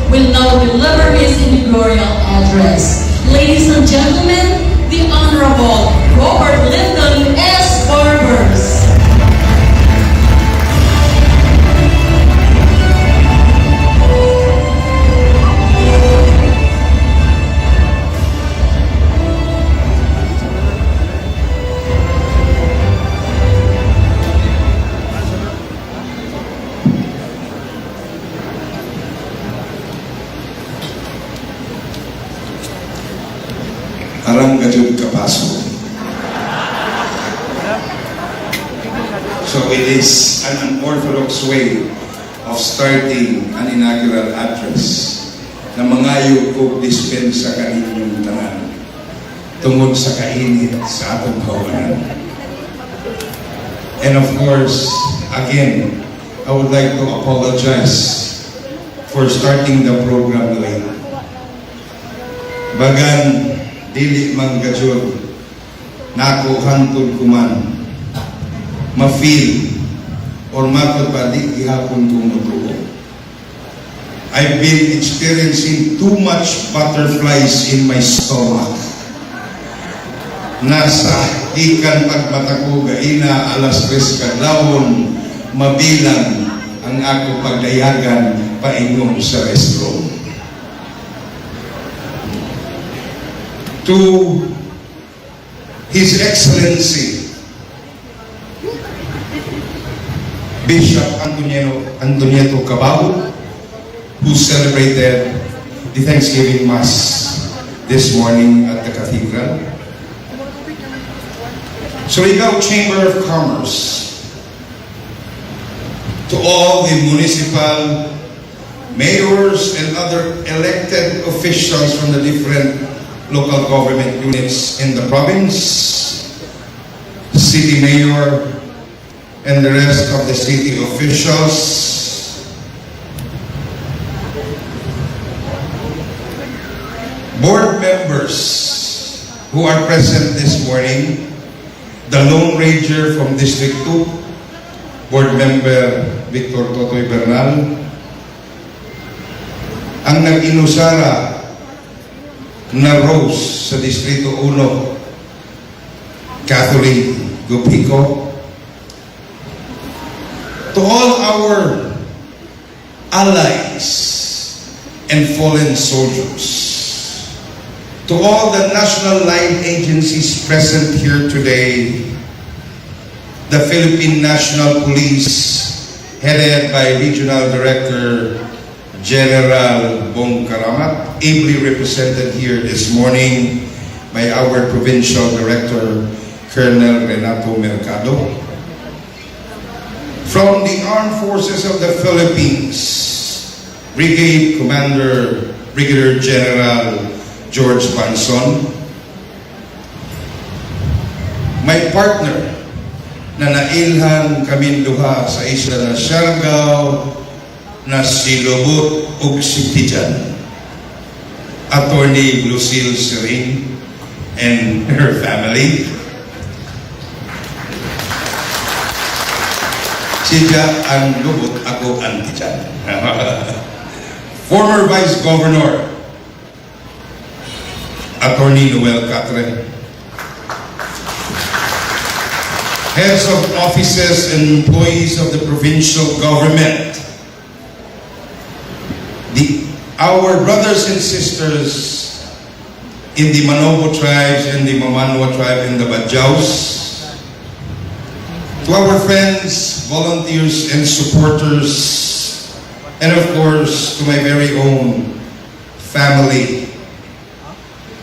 Speaker 4: will now deliver his inaugural address. Ladies and gentlemen, the Honorable Robert Lyndon S. Barbers.
Speaker 10: Arang gajud kapas So it is an unorthodox way of starting an inaugural address na mangayo ko dispensa kaninyong tanan tungod sa kainit sa atong kawanan. And of course, again, I would like to apologize for starting the program late. Bagan, dili man gajud, nako hantod kuman, ma-feel, or matod ba di gihapon kong mutuo. I've been experiencing too much butterflies in my stomach. Nasa ikan pagmatakuga ina alas 3 kadlawon mabilang ang ako pagdayagan paingon sa restroom. To His Excellency Bishop Antonieta Cabao, who celebrated the Thanksgiving Mass this morning at the Cathedral. Surigao Chamber of Commerce, to all the municipal mayors and other elected officials from the different local government units in the province, city mayor, and the rest of the city officials, board members who are present this morning, the Lone Ranger from District 2, Board Member Victor Totoy Bernal, ang nag-inusara na Rose sa Distrito 1, Catherine Gupico, to all our allies and fallen soldiers, to all the national line agencies present here today, the Philippine National Police, headed by Regional Director General Bong Karamat, ably represented here this morning by our Provincial Director, Colonel Renato Mercado. From the Armed Forces of the Philippines, Brigade Commander, Brigadier General George Panson, my partner na nailhan kami duha sa isla na Surigao, na si Lubot ug si Tijan, Attorney Lucille Sering and her family. Siya ang Lubot, ako ang Tijan. Former Vice Governor Attorney Noel Catre, heads of offices and employees of the provincial government, our brothers and sisters in the Manobo tribes and the Mamanwa tribe and the Badjaus, to our friends, volunteers and supporters, and of course to my very own family.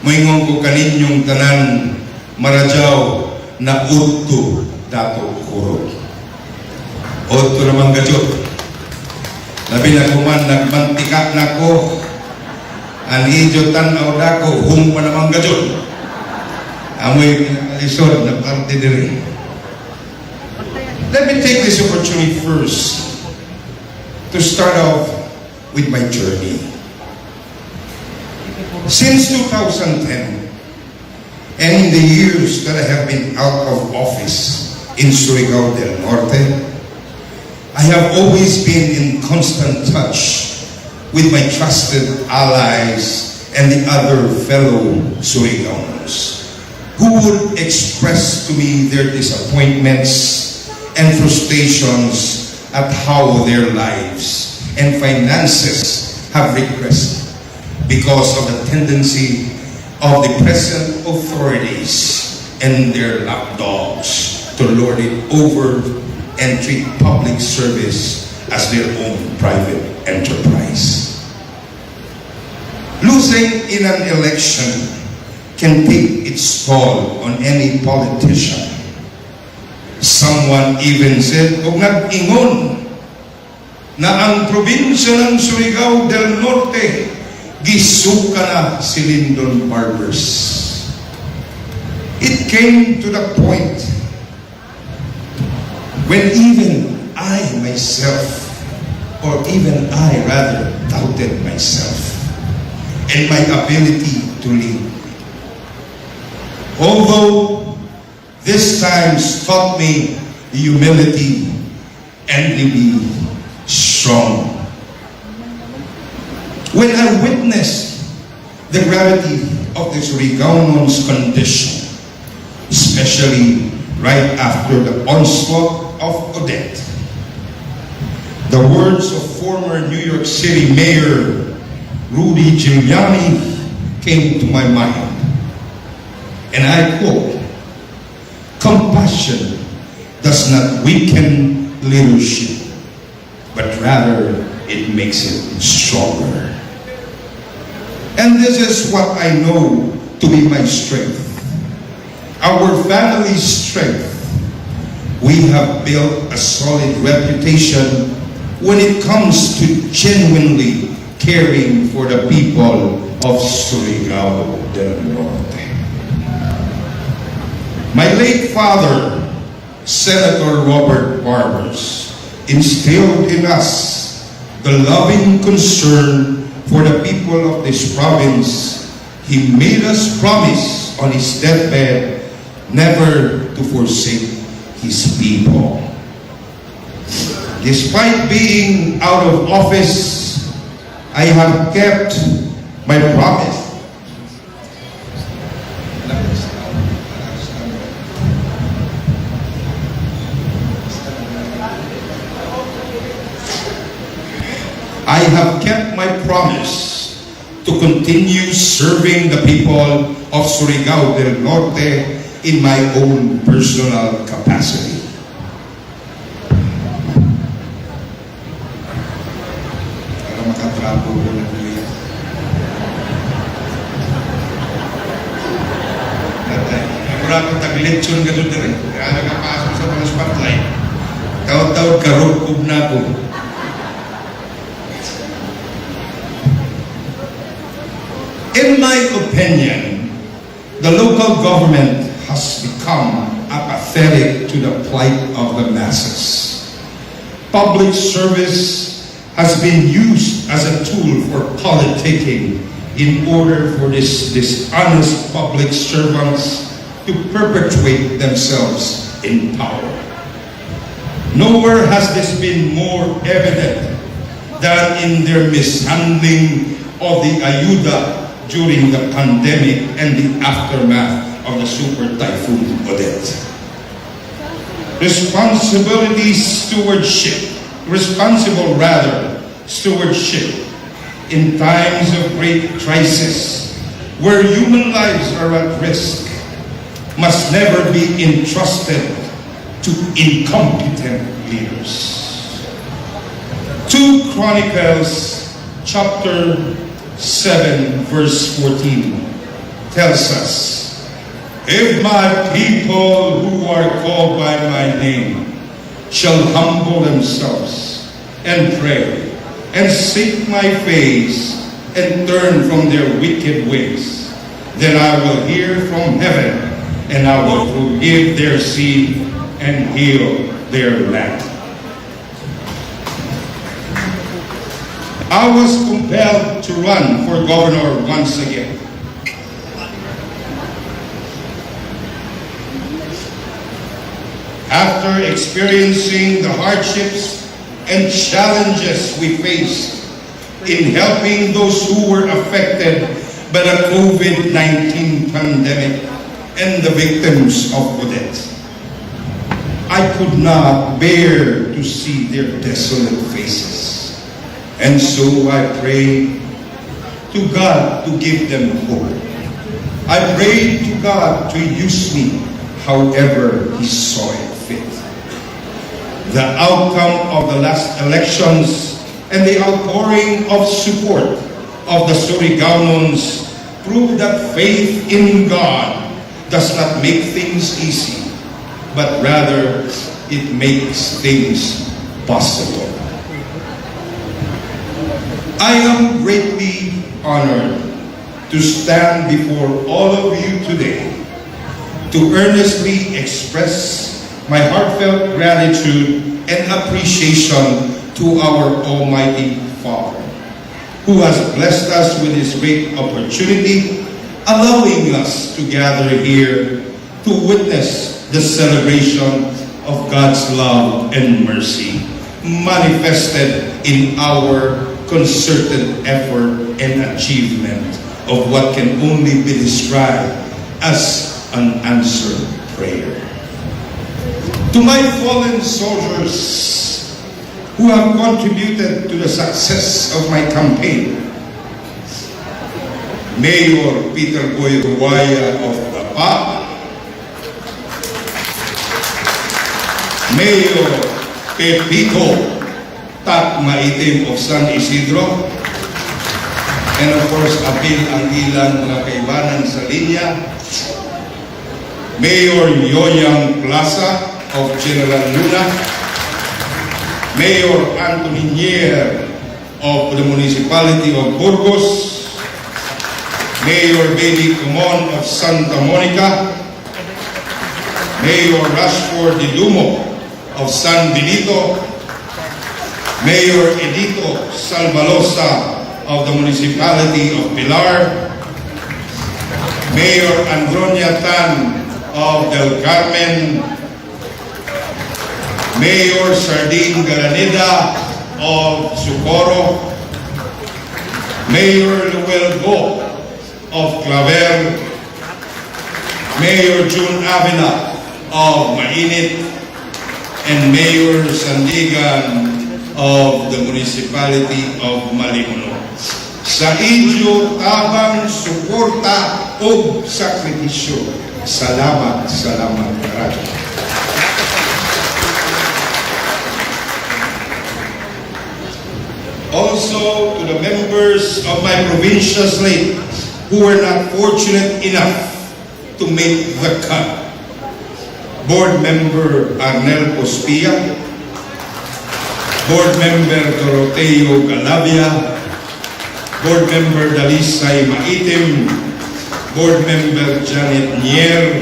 Speaker 10: Moingon ko kaninyong tanan Marajaw na udto dato kuro. Udto naman gajot. Labi na kuman nagmantika na ko. Anijo tanaw dako humpa naman gajot. Amoy pinakalisod na parte diri. Let me take this opportunity first to start off with my journey. Since 2010, and in the years that I have been out of office in Surigao del Norte, I have always been in constant touch with my trusted allies and the other fellow Surigaoans who would express to me their disappointments and frustrations at how their lives and finances have regressed because of the tendency of the present authorities and their lapdogs to lord it over and treat public service as their own private enterprise. Losing in an election can take its toll on any politician. Someone even said, o nag-ingon, na ang probinsya ng Surigao del Norte, gisuka na si Lyndon Barbers. It came to the point when even I myself, or even I rather, doubted myself and my ability to lead. Although this time taught me humility and to be strong. When I witnessed the gravity of the Surigao's condition, especially right after the onslaught of Odette, the words of former New York City Mayor Rudy Giuliani came to my mind. And I quote, "Compassion does not weaken leadership, but rather it makes it stronger." And this is what I know to be my strength. Our family's strength. We have built a solid reputation when it comes to genuinely caring for the people of Surigao del Norte. My late father, Senator Robert Barbers, instilled in us the loving concern for the people of this province. He made us promise on his deathbed never to forsake his people. Despite being out of office, I have kept my promise. I have kept my promise to continue serving the people of Surigao del Norte in my own personal capacity. Ako tag-lechon ka doon rin. Kaya nakapasok sa mga spotlight. Taon-taon karugkub na ako. In my opinion, the local government has become apathetic to the plight of the masses. Public service has been used as a tool for politicking in order for these dishonest public servants to perpetuate themselves in power. Nowhere has this been more evident than in their mishandling of the ayuda during the pandemic and the aftermath of the Super Typhoon Odette. Responsible stewardship in times of great crisis where human lives are at risk must never be entrusted to incompetent leaders. 2 Chronicles chapter 7 verse 14 tells us, "If my people who are called by my name shall humble themselves and pray and seek my face and turn from their wicked ways, then I will hear from heaven and I will forgive their sin and heal their land." I was compelled to run for governor once again. After experiencing the hardships and challenges we faced in helping those who were affected by the COVID-19 pandemic and the victims of Odette, I could not bear to see their desolate faces. And so I prayed to God to give them hope. I prayed to God to use me however He saw it fit. The outcome of the last elections and the outpouring of support of the Surigaoans proved that faith in God does not make things easy, but rather it makes things possible. I am greatly honored to stand before all of you today to earnestly express my heartfelt gratitude and appreciation to our Almighty Father, who has blessed us with this great opportunity, allowing us to gather here to witness the celebration of God's love and mercy manifested in our concerted effort and achievement of what can only be described as an answered prayer. To my fallen soldiers who have contributed to the success of my campaign, Mayor Peter Boy Ruwaya of Dapa, Mayor Pepito Tak Maitim of San Isidro, and of course, appeal ang ilang mga kaibanan sa linya, Mayor Yoyang Plaza of General Luna, Mayor Anthony Nier of the Municipality of Burgos, Mayor Baby Kumon of Santa Monica, Mayor Rashford Didumo of San Benito, Mayor Edito Salvalosa of the Municipality of Pilar, Mayor Andronia Tan of Del Carmen, Mayor Sardine Galanida of Socorro, Mayor Luel Go of Claver, Mayor June Avila of Mainit, and Mayor Sandigan of the Municipality of Malimuno. Sa inyo tabang suporta o sakripisyo. Salamat, salamat karadyo. Also to the members of my provincial slate who were not fortunate enough to make the cut. Board Member Arnel Pospia, Board Member Doroteo Galavia, Board Member Dalisay Maitim, Board Member Janet Nier,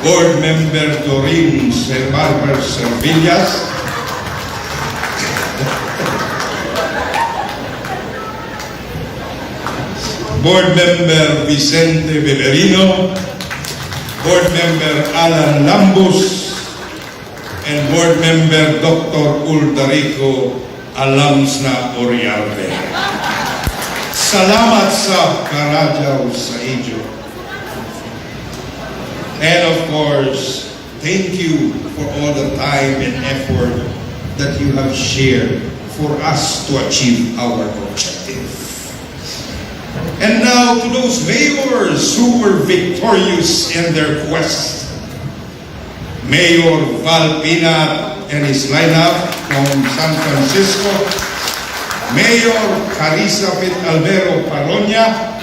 Speaker 10: Board Member Doreen Barbers Servillas, Board Member Vicente Belerino, Board Member Alan Lambus, and Board Member Dr. Ultarico Alamsna Oriarte. Salamat sa karadyaw sa inyo. And of course, thank you for all the time and effort that you have shared for us to achieve our objective. And now to those mayors who were victorious in their quest. Mayor Val Pinat and his lineup from San Francisco, Mayor Carissa Pit Albero Paronia,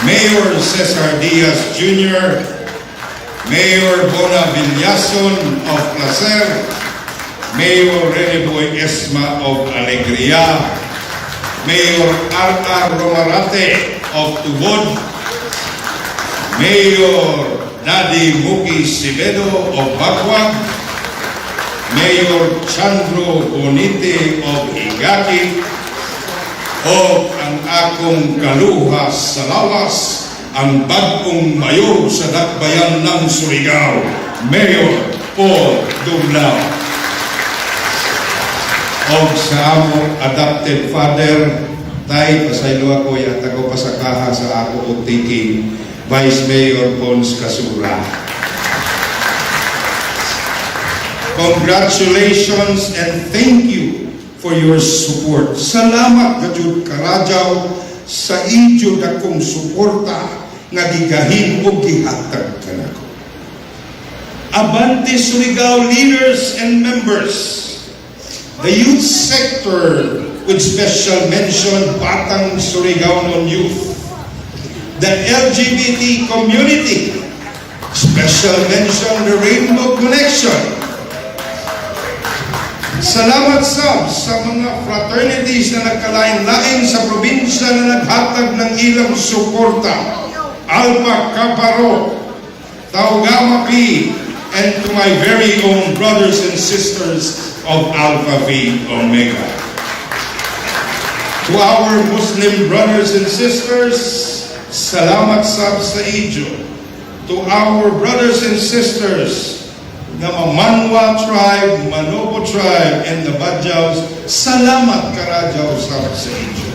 Speaker 10: Mayor Cesar Diaz Jr., Mayor Bona Villason of Placer, Mayor Rene Boy Esma of Alegria, Mayor R.R. Romarate of Tubod, Mayor Daddy Muki Sibedo of Bakwa, Mayor Chandro Bonite of Higaki, o ang akong kaluha sa lawas, ang bagong mayor sa dakbayan ng Surigao, Mayor Paul Dumlao. O sa among adopted father, tay pasaylo ako at ako pasakaha sa ako o taking Vice Mayor Pons Kasura. Congratulations and thank you for your support. Salamat gayud karadyaw sa inyo dakong suporta nga gigahin o gihatag kanako. Abante Surigao leaders and members, the youth sector with special mention Batang Surigao non youth, the LGBT community, Special mention, the Rainbow Connection. Salamat sa mga fraternities na nagkalain-lain sa probinsya na naghatag ng ilang suporta. Alpha Kappa Rho, Tau Gamma Pi, and to my very own brothers and sisters of Alpha Phi Omega. To our Muslim brothers and sisters, salamat sa inyo. To our brothers and sisters na Mamanwa tribe, Manobo tribe, and the Badjaus, salamat karajaw sa inyo.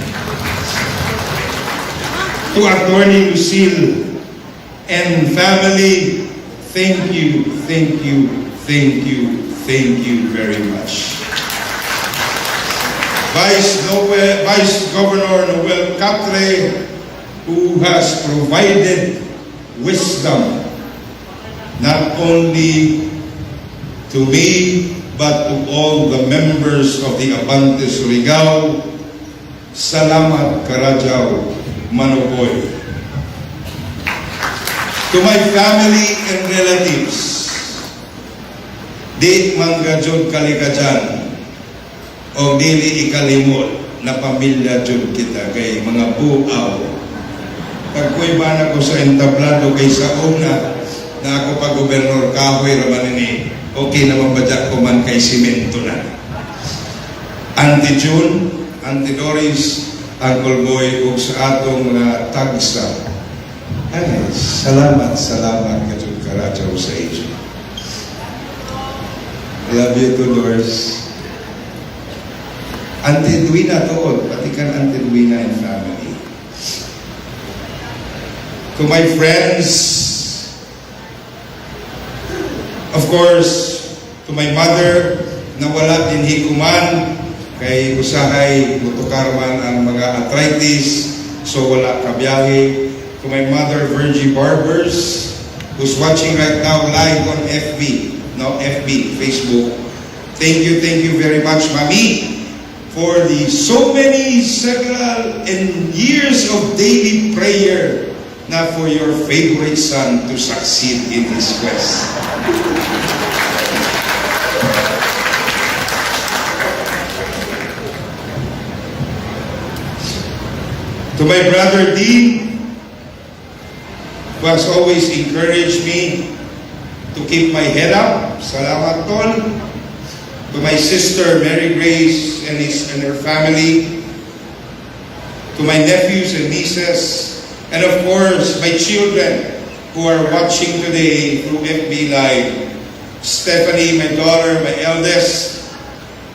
Speaker 10: To Attorney Lucille and family, thank you, thank you, thank you, thank you very much. Vice Governor Noel Catre, who has provided wisdom not only to me, but to all the members of the Abante Surigao, salamat karajaw Manoboy. To my family and relatives, di manggajod kalikajan o dili ikalimot na pamilya jud kita kay mga buaw. Pagkoy ba na ko sa entablado kay sa una na ako pa gobernador kahoy raman ini. Okay naman ba dyan ko man kay simento na. Auntie June, Auntie Doris, Uncle Boy, ug sa atong tagsa. Ay, salamat kajud karajaw sa inyo. Love you to Doris. Auntie Duina to, pati kan Auntie Duina and family. To my friends, of course, to my mother, na wala din hikuman, kay usahay mutukarman ang mga arthritis, so wala kabiyahe. To my mother, Virgie Barbers, who's watching right now live on Facebook. Thank you very much, Mami, for the so many several and years of daily prayer na for your favorite son to succeed in his quest. To my brother Dean, who has always encouraged me to keep my head up, salamat tol. To my sister Mary Grace and her family, to my nephews and nieces, and of course my children who are watching today through FB Live. Stephanie, my daughter, my eldest,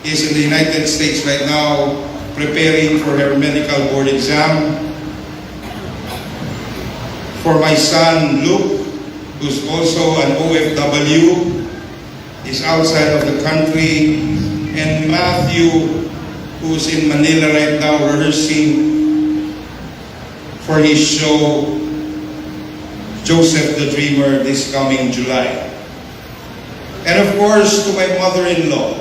Speaker 10: is in the United States right now preparing for her medical board exam. For my son Luke, who's also an OFW, is outside of the country, and Matthew, who's in Manila right now rehearsing for his show Joseph the Dreamer this coming July. And of course, to my mother-in-law,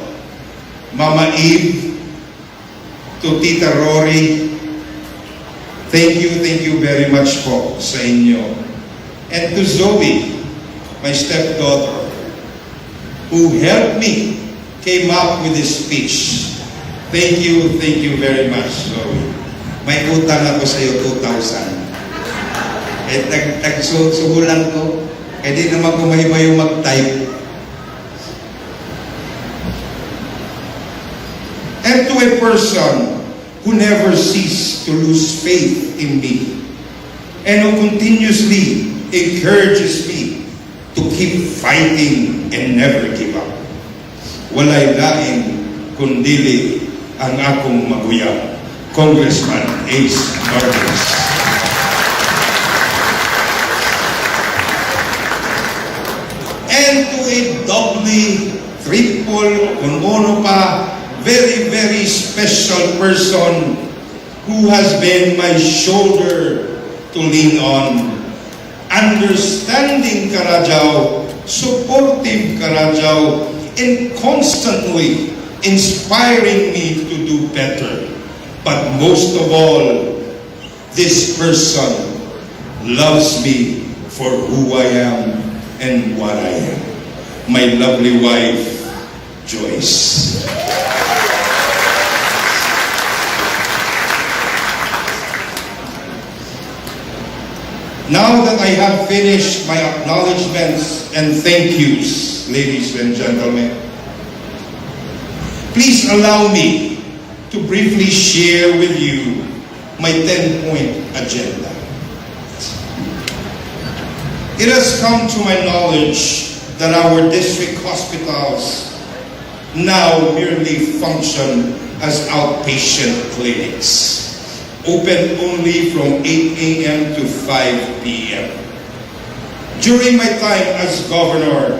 Speaker 10: Mama Eve, to Tita Rory, thank you very much po sa inyo. And to Zoe, my stepdaughter, who helped me came up with this speech. Thank you very much, Zoe. May utang ako sa iyo 2,000. Eh, tag-subulan ko. Eh, di naman ko mahimayo mag-type. And to a person who never ceased to lose faith in me and who continuously encourages me to keep fighting and never give up. Walay laing kundili ang akong maguyang, Congressman Ace Barbers. And to a doubly, triple, kung ano pa, very special person who has been my shoulder to lean on, understanding Karajaw, supportive Karajaw, and constantly inspiring me to do better. But most of all, this person loves me for who I am and what I am. My lovely wife, Joyce. Now that I have finished my acknowledgements and thank yous, ladies and gentlemen, please allow me to briefly share with you my 10-point agenda. It has come to my knowledge that our district hospitals now merely function as outpatient clinics, open only from 8 a.m. to 5 p.m. During my time as governor,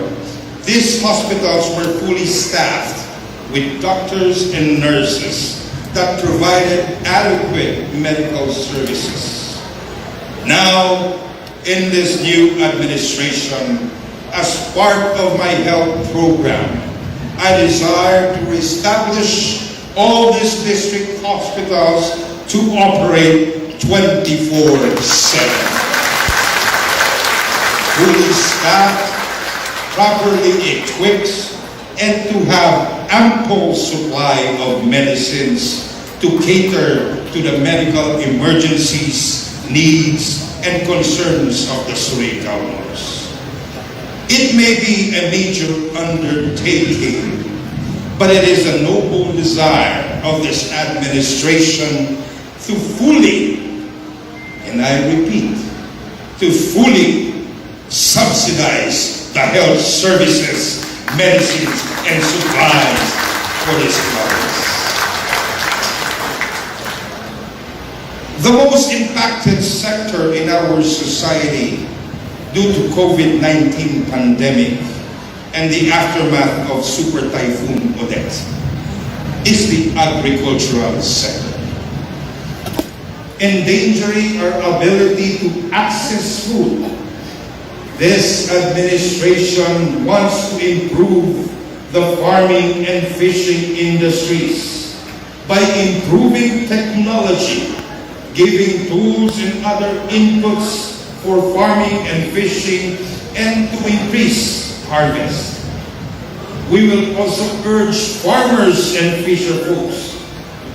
Speaker 10: these hospitals were fully staffed with doctors and nurses that provided adequate medical services. Now, in this new administration, as part of my health program, I desire to reestablish all these district hospitals to operate 24/7. Fully staffed, properly equipped, and to have ample supply of medicines to cater to the medical emergencies, needs, and concerns of the Surigaoers. It may be a major undertaking, but it is a noble desire of this administration to fully, and I repeat, to fully subsidize the health services, medicines, and supplies for this province. The most impacted sector in our society due to COVID-19 pandemic and the aftermath of Super Typhoon Odette is the agricultural sector, endangering our ability to access food. This administration wants to improve the farming and fishing industries by improving technology, giving tools and other inputs for farming and fishing, and to increase harvest. We will also urge farmers and fisher folks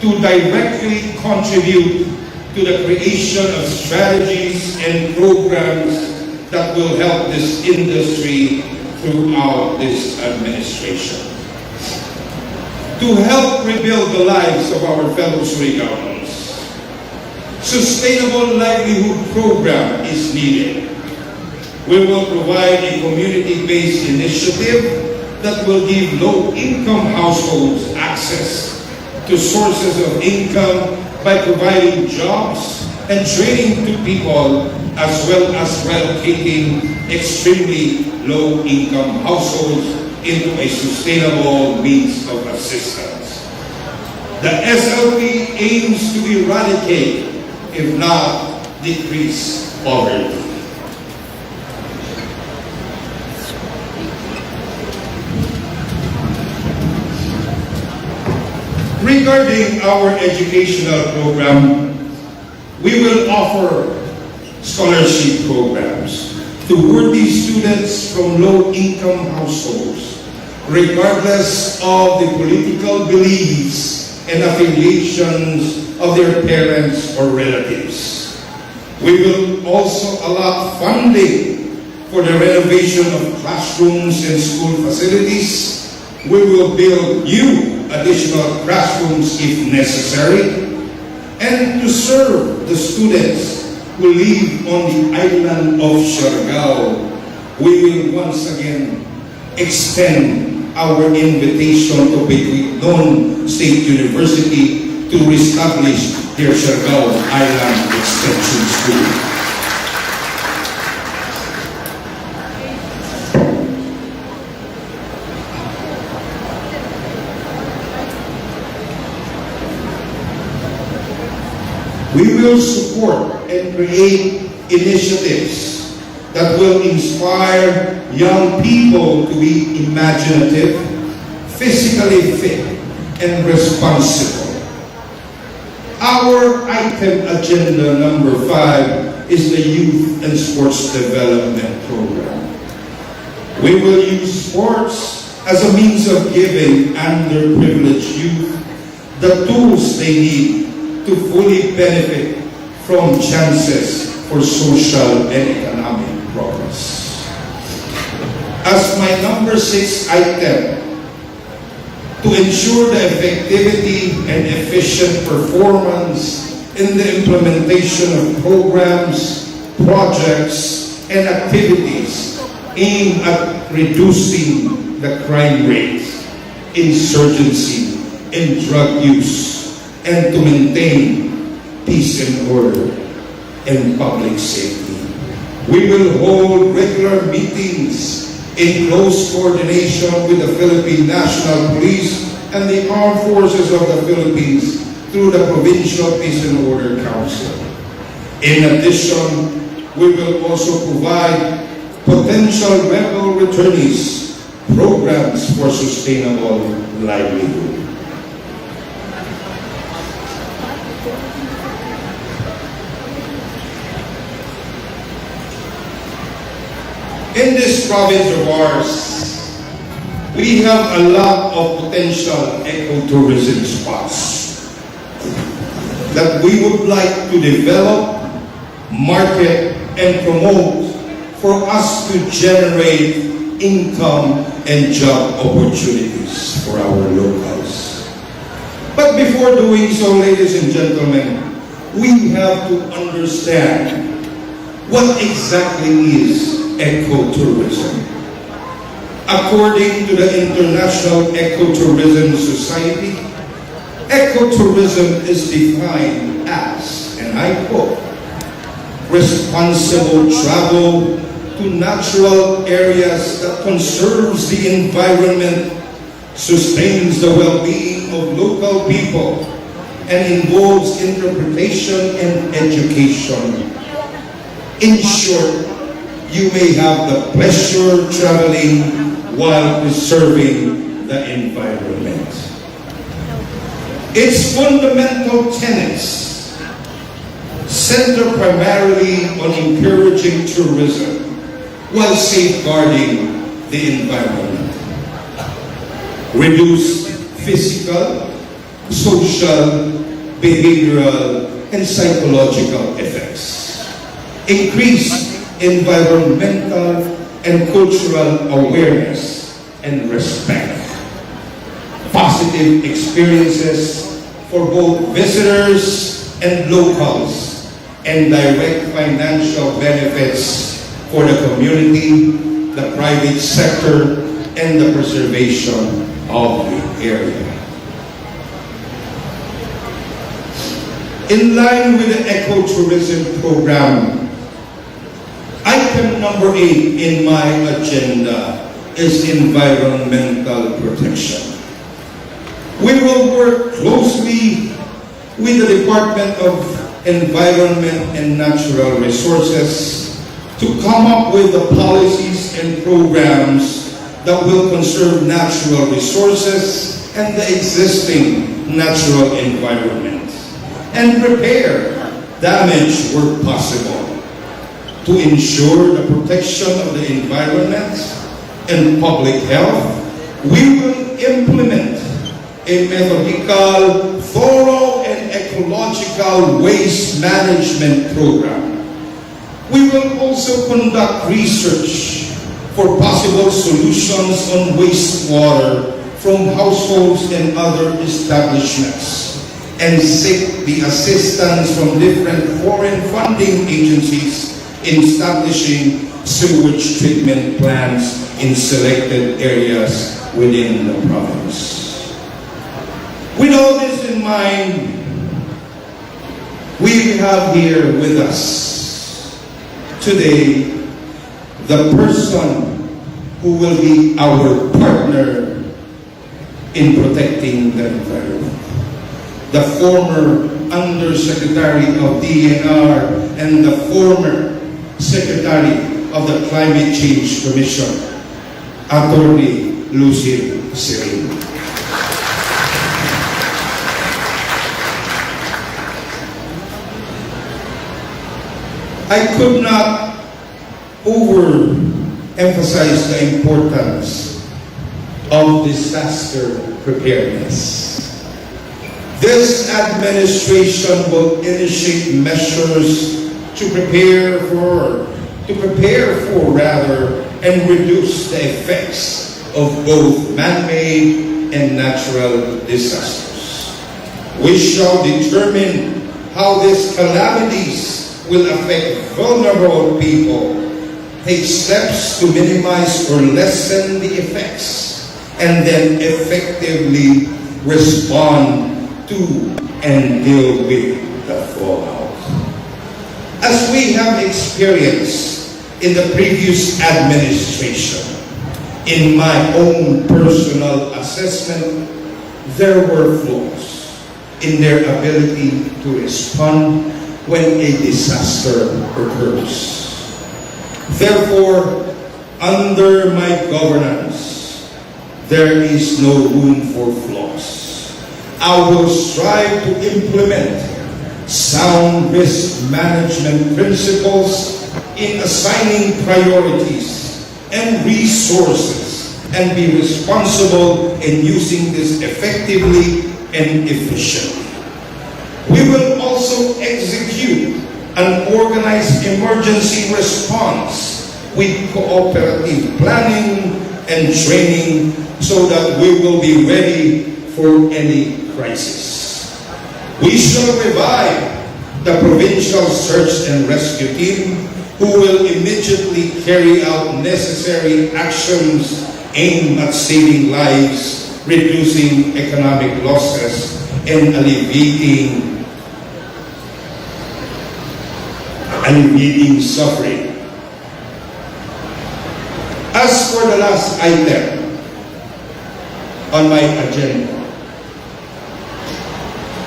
Speaker 10: to directly contribute to the creation of strategies and programs that will help this industry throughout this administration. To help rebuild the lives of our fellow Surigaoers, sustainable livelihood program is needed. We will provide a community-based initiative that will give low-income households access to sources of income by providing jobs and training to people, as well as relocating extremely low-income households into a sustainable means of assistance. The SLP aims to eradicate, if not decrease, poverty. Regarding our educational program, we will offer scholarship programs to worthy students from low-income households, regardless of the political beliefs and affiliations of their parents or relatives. We will also allot funding for the renovation of classrooms and school facilities. We will build new additional classrooms if necessary, and to serve the students who live on the island of Surigao, we will once again extend our invitation to Lyndon State University to reestablish their Surigao Island Extension School. We will support and create initiatives that will inspire young people to be imaginative, physically fit, and responsible. Our item agenda number 5 is the Youth and Sports Development Program. We will use sports as a means of giving underprivileged youth the tools they need to fully benefit from chances for social and economic progress. As my number 6 item, to ensure the effectivity and efficient performance in the implementation of programs, projects, and activities aimed at reducing the crime rate, insurgency, and drug use, and to maintain peace and order and public safety. We will hold regular meetings in close coordination with the Philippine National Police and the Armed Forces of the Philippines through the Provincial Peace and Order Council. In addition, we will also provide potential rebel returnees programs for sustainable livelihood. In this province of ours, we have a lot of potential ecotourism spots that we would like to develop, market, and promote for us to generate income and job opportunities for our locals. But before doing so, ladies and gentlemen, we have to understand what exactly is ecotourism. According to the International Ecotourism Society, ecotourism is defined as, and I quote, responsible travel to natural areas that conserves the environment, sustains the well-being of local people, and involves interpretation and education. In short, you may have the pleasure of traveling while preserving the environment. Its fundamental tenets center primarily on encouraging tourism while safeguarding the environment. Reduce physical, social, behavioral, and psychological effects. Increase environmental and cultural awareness and respect. Positive experiences for both visitors and locals, and direct financial benefits for the community, the private sector, and the preservation of the area. In line with the ecotourism program, item number 8 in my agenda is environmental protection. We will work closely with the Department of Environment and Natural Resources to come up with the policies and programs that will conserve natural resources and the existing natural environment, and repair damage where possible. To ensure the protection of the environment and public health, we will implement a methodical, thorough, and ecological waste management program. We will also conduct research for possible solutions on wastewater from households and other establishments, and seek the assistance from different foreign funding agencies in establishing sewage treatment plants in selected areas within the province. With all this in mind, we have here with us today the person who will be our partner in protecting the environment. The former Undersecretary of DNR and the former Secretary of the Climate Change Commission, Attorney Lucy Serene. I could not emphasize the importance of disaster preparedness. This administration will initiate measures to prepare for and reduce the effects of both man-made and natural disasters. We shall determine how these calamities will affect vulnerable people, take steps to minimize or lessen the effects, and then effectively respond to and deal with the fallout. As we have experienced in the previous administration, in my own personal assessment, there were flaws in their ability to respond when a disaster occurs. Therefore, under my governance, there is no room for flaws. I will strive to implement sound risk management principles in assigning priorities and resources and be responsible in using this effectively and efficiently. We will also execute an organized emergency response with cooperative planning and training so that we will be ready for any crisis. We shall revive the provincial search and rescue team, who will immediately carry out necessary actions aimed at saving lives, reducing economic losses, and alleviating suffering. As for the last item on my agenda,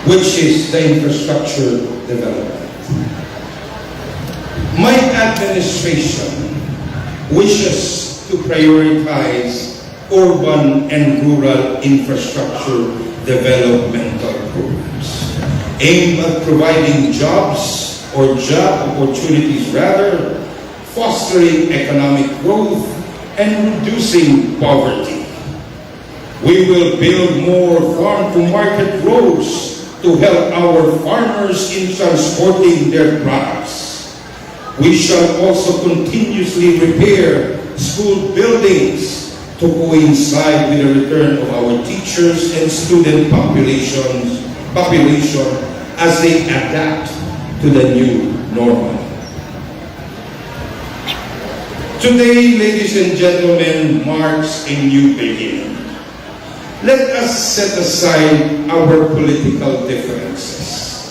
Speaker 10: which is the infrastructure development, my administration wishes to prioritize urban and rural infrastructure developmental programs aimed at providing jobs or job opportunities rather, fostering economic growth and reducing poverty. We will build more farm-to-market roads to help our farmers in transporting their products. We shall also continuously repair school buildings to coincide with the return of our teachers and student population as they adapt to the new normal. Today, ladies and gentlemen, marks a new beginning. Let us set aside our political differences.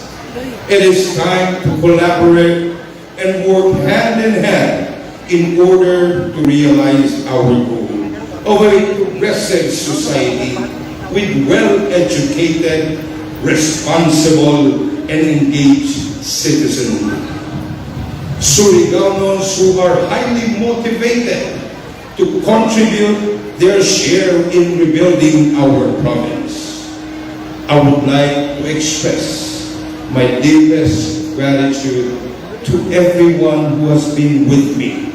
Speaker 10: It is time to collaborate and work hand in hand in order to realize our goal of a progressive society with well-educated, responsible, and engaged citizenry. Surigaoans who are highly motivated to contribute their share in rebuilding our province. I would like to express my deepest gratitude to everyone who has been with me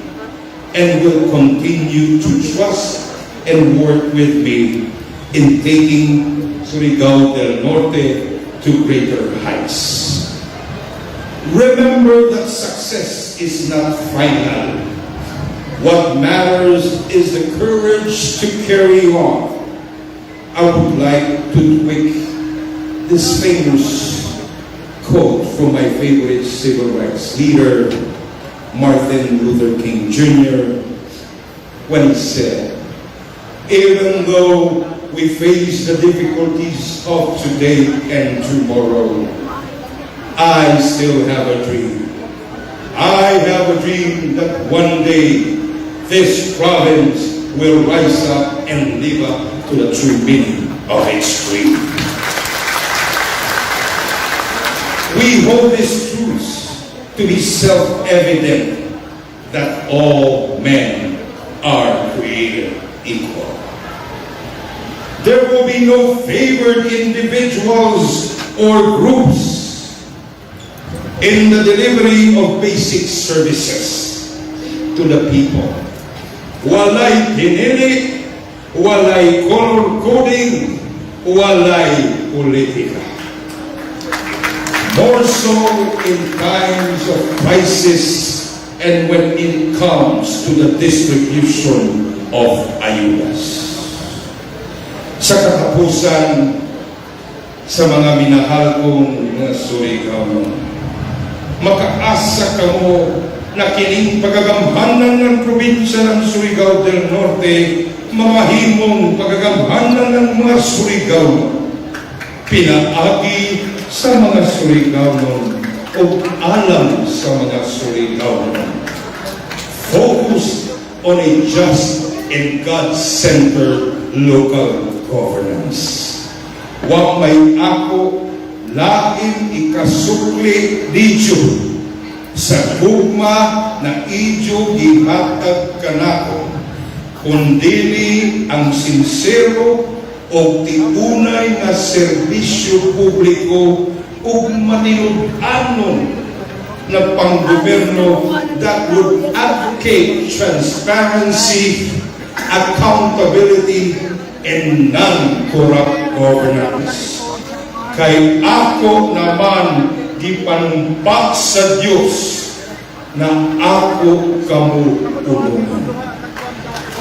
Speaker 10: and will continue to trust and work with me in taking Surigao del Norte to greater heights. Remember that success is not final. What matters is the courage to carry on. I would like to tweak this famous quote from my favorite civil rights leader, Martin Luther King Jr., when he said, "Even though we face the difficulties of today and tomorrow, I still have a dream. I have a dream that one day this province will rise up and live up to the true meaning of its dream." We hold these truths to be self-evident that all men are created equal. There will be no favored individuals or groups in the delivery of basic services to the people. walay pinili, walay color coding, walay politika. More so in times of crisis and when it comes to the distribution of ayudas. Sa katapusan, sa mga minahal kong mga Surigao, makaasa ka mo na kining pagagamhanan ng probinsya ng Surigao del Norte, mamahimong pagagamhanan ng mga Surigao, pinaagi sa mga Surigao o alam sa mga Surigao. Focus on a just and God-centered local governance. Wa may ako lain ikasukli didyo sa gugma na idyo gihatag kanako, kundili ang sincero o tiunay na serbisyo publiko ug matinud-anon na panggoberno that would advocate transparency, accountability, and non-corrupt governance. Kay ako naman gipanumpa sa Diyos na ako kamo tulungan.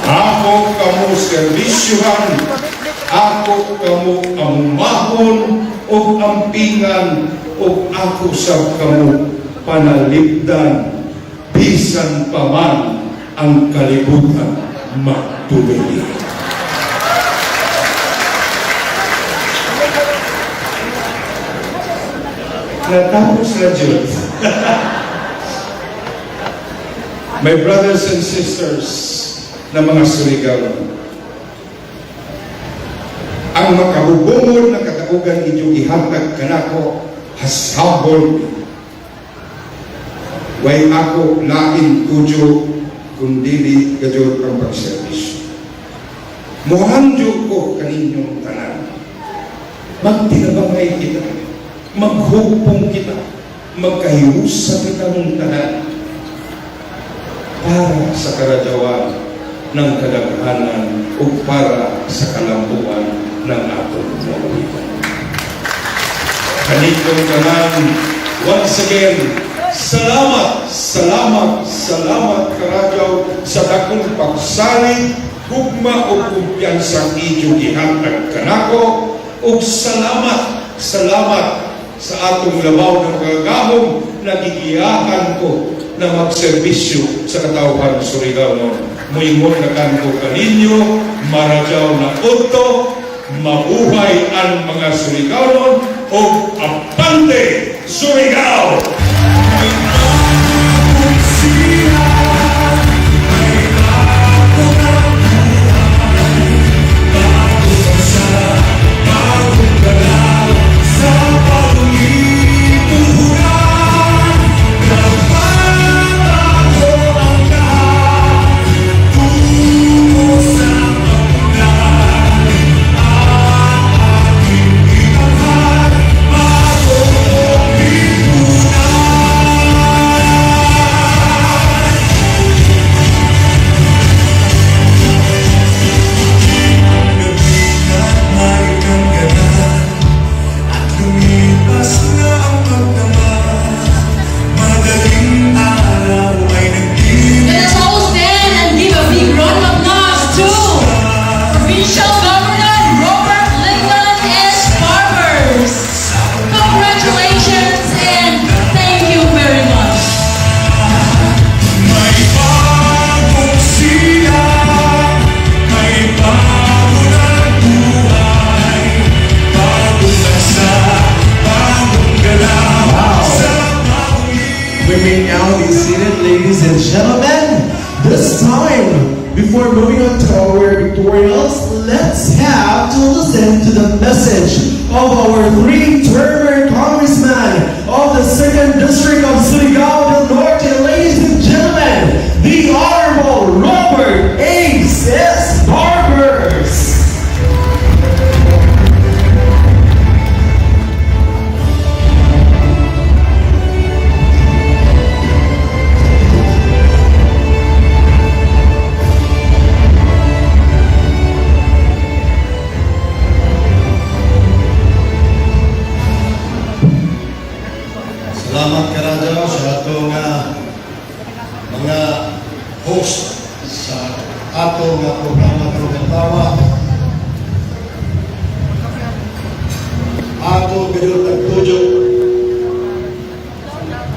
Speaker 10: Ako kamo servisyohan, ako kamo amumahon o ampingan, o ako sa kamo panalipdan, bisan pa man ang kalibutan magtubili. Natapos na Diyos. My brothers and sisters na mga Surigao, ang makahubungod na kataugan inyong ihatag kanako hasabol. Way ako lain tudyo kundili gajod ang pagservisyo. Muhandyo ko kaninyong tanan. Magtinabangay kita, maghupong kita, magkahiusa kita ng tanan para sa karadyawan ng kadaghanan o para sa kalambuan ng atong nawawitan. Kaninyong tanan, once again, salamat, salamat, salamat karadyaw sa dakong pagsalig, hugma o kumpiyansang inyong ihatag kanako, o salamat, salamat sa atong labaw ng kagahom na gigiyahan ko na magserbisyo sa katawhan ng Surigao. Muingon na kanko kaninyo, maradyaw na udto, mabuhay ang mga Surigao o apante Surigao!
Speaker 5: Ladies and gentlemen, this time, before moving on to our victorials, let's have to listen to the message of our three-termer congressman of the 2nd District of Surigao del Norte, ladies and gentlemen, the Honorable Robert A.S. Barbers.
Speaker 6: nga programa karong adlaw. Ako gayud nagtudyok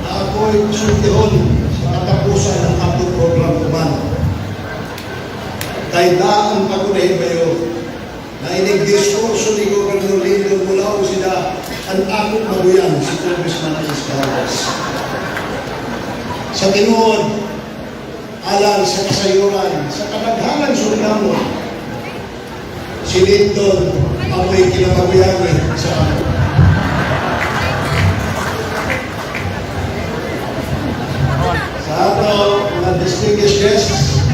Speaker 6: na ako'y sultihon sa katapusan ng atong program kuman. Kay daan pa ko na hibayo na inig-diskurso ni Gobernador Lyndon mula o sila ang akong maguyan si Congressman Barbers. Sa tinuod, alang sa kasayuran, sa kadaghanan Surigao, si Lyndon amoy kinamaguyan sa ako. Sa ato, mga distinguished guests,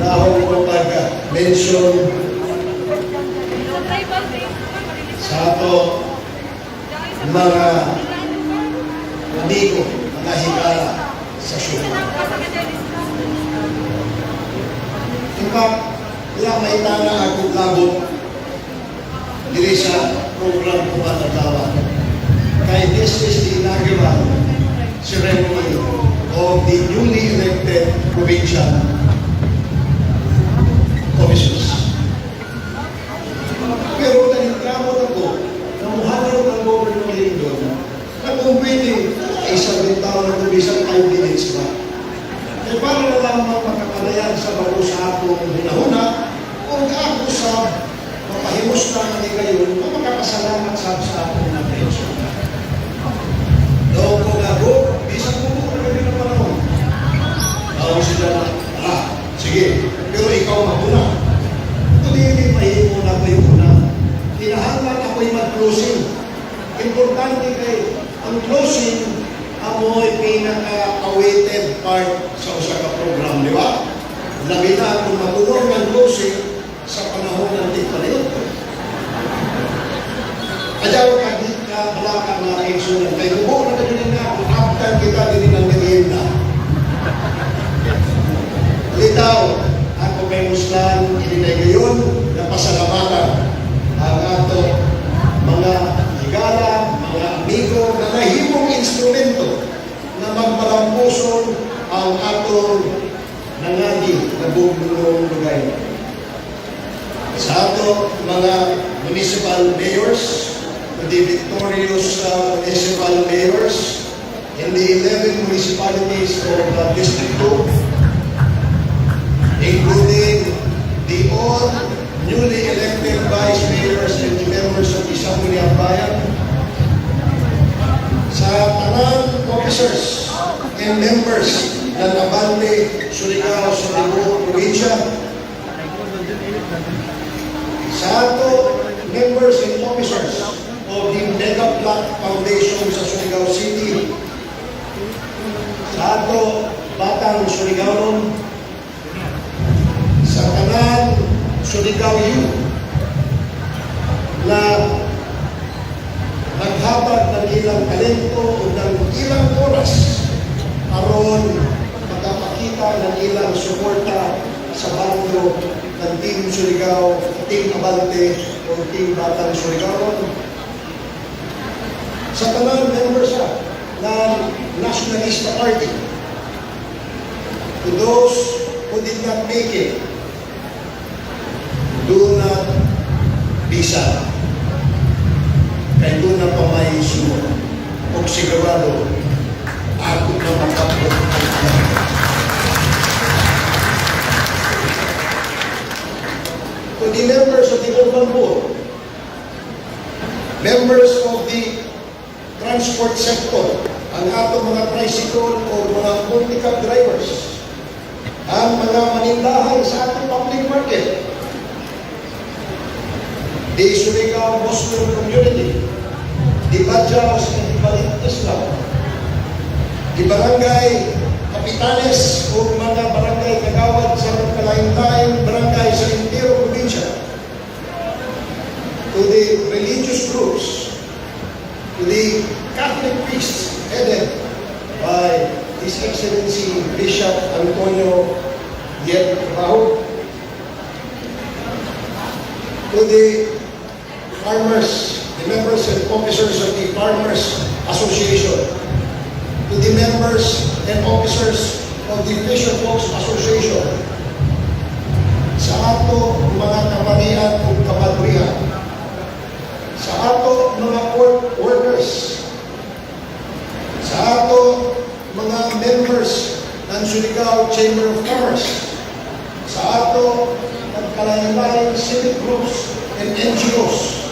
Speaker 6: nahong ko pag-mention sa ato mga amigo, mga higala sa Surigao. In fact, wala may tana akong labot diri sa program ko matatawa. Kaya this is the inaugural ceremony of the newly elected provincial officers. Pero nagkakot ako na muhalaw ng Governor Lyndon na kung pwede ay isang taon na kumisang 5 minutes ba. Eh para na lamang makakalayan sa bago sa atong hinahuna kung ako sa mapahimus na ni kayo na makakasalamat sa atong na-attention. Doon ko nga go, bisang mo ko na rin naman. Tawag sila na, sige, pero ikaw maguna. Hindi mahimo na ko yung una. Kinahanglan ako'y mag-closing. Importante kay ang closing amoy pinaka-awaited part sa usa ka program, di ba? Labi na kung matulong ng closing sa panahon ng tigpaliyot. Ayaw ka di ka balakang na reaksyonan. Kaya buo na din na kung after kita din ng merienda. Litaw, ako may muslan, ininay gayon, na pasalamatan ang ato mga higala, mga amigo, na nahimong instrumento na magpalampuson ang atong nangagi na buong lugay. Sa ato mga municipal mayors, the victorious municipal mayors in the 11 municipalities of District 2, including the all newly elected vice mayors and the members of the Sangguniang Bayan, sa tanang officers and members ng Abante, Surigao, Provincia, sa ato members and officers of the Mega Plot Foundation sa Surigao City, sa ato Batang Surigao, sa kanang Surigao Youth na naghabag ng ilang talento o ng ilang oras aron magpapakita ng ilang suporta sa bando ng Team Surigao, Team Abante o Team Batang Surigao. Sa kanang members ng Nationalista Party, to those who did not make it, do not be sad. Kaya doon na pa may sumo. O sigurado, ako na makapot. To the members of the urban board, members of the transport sector, ang atong mga tricycle o mga multi-cab drivers, ang mga manindahan sa ating public market, the Surigao Muslim community, the Badjaus and the Balit Islam, the barangay kapitanes o mga barangay kagawad sa kalain-lain barangay sa Entero Provincia, to the religious groups, to the Catholic priests headed by His Excellency Bishop Antonio Yet Baho, to the farmers, the members and officers of the Farmers Association, to the members and officers of the Fisher Folks Association, ato nagkalain-lain civic groups and NGOs,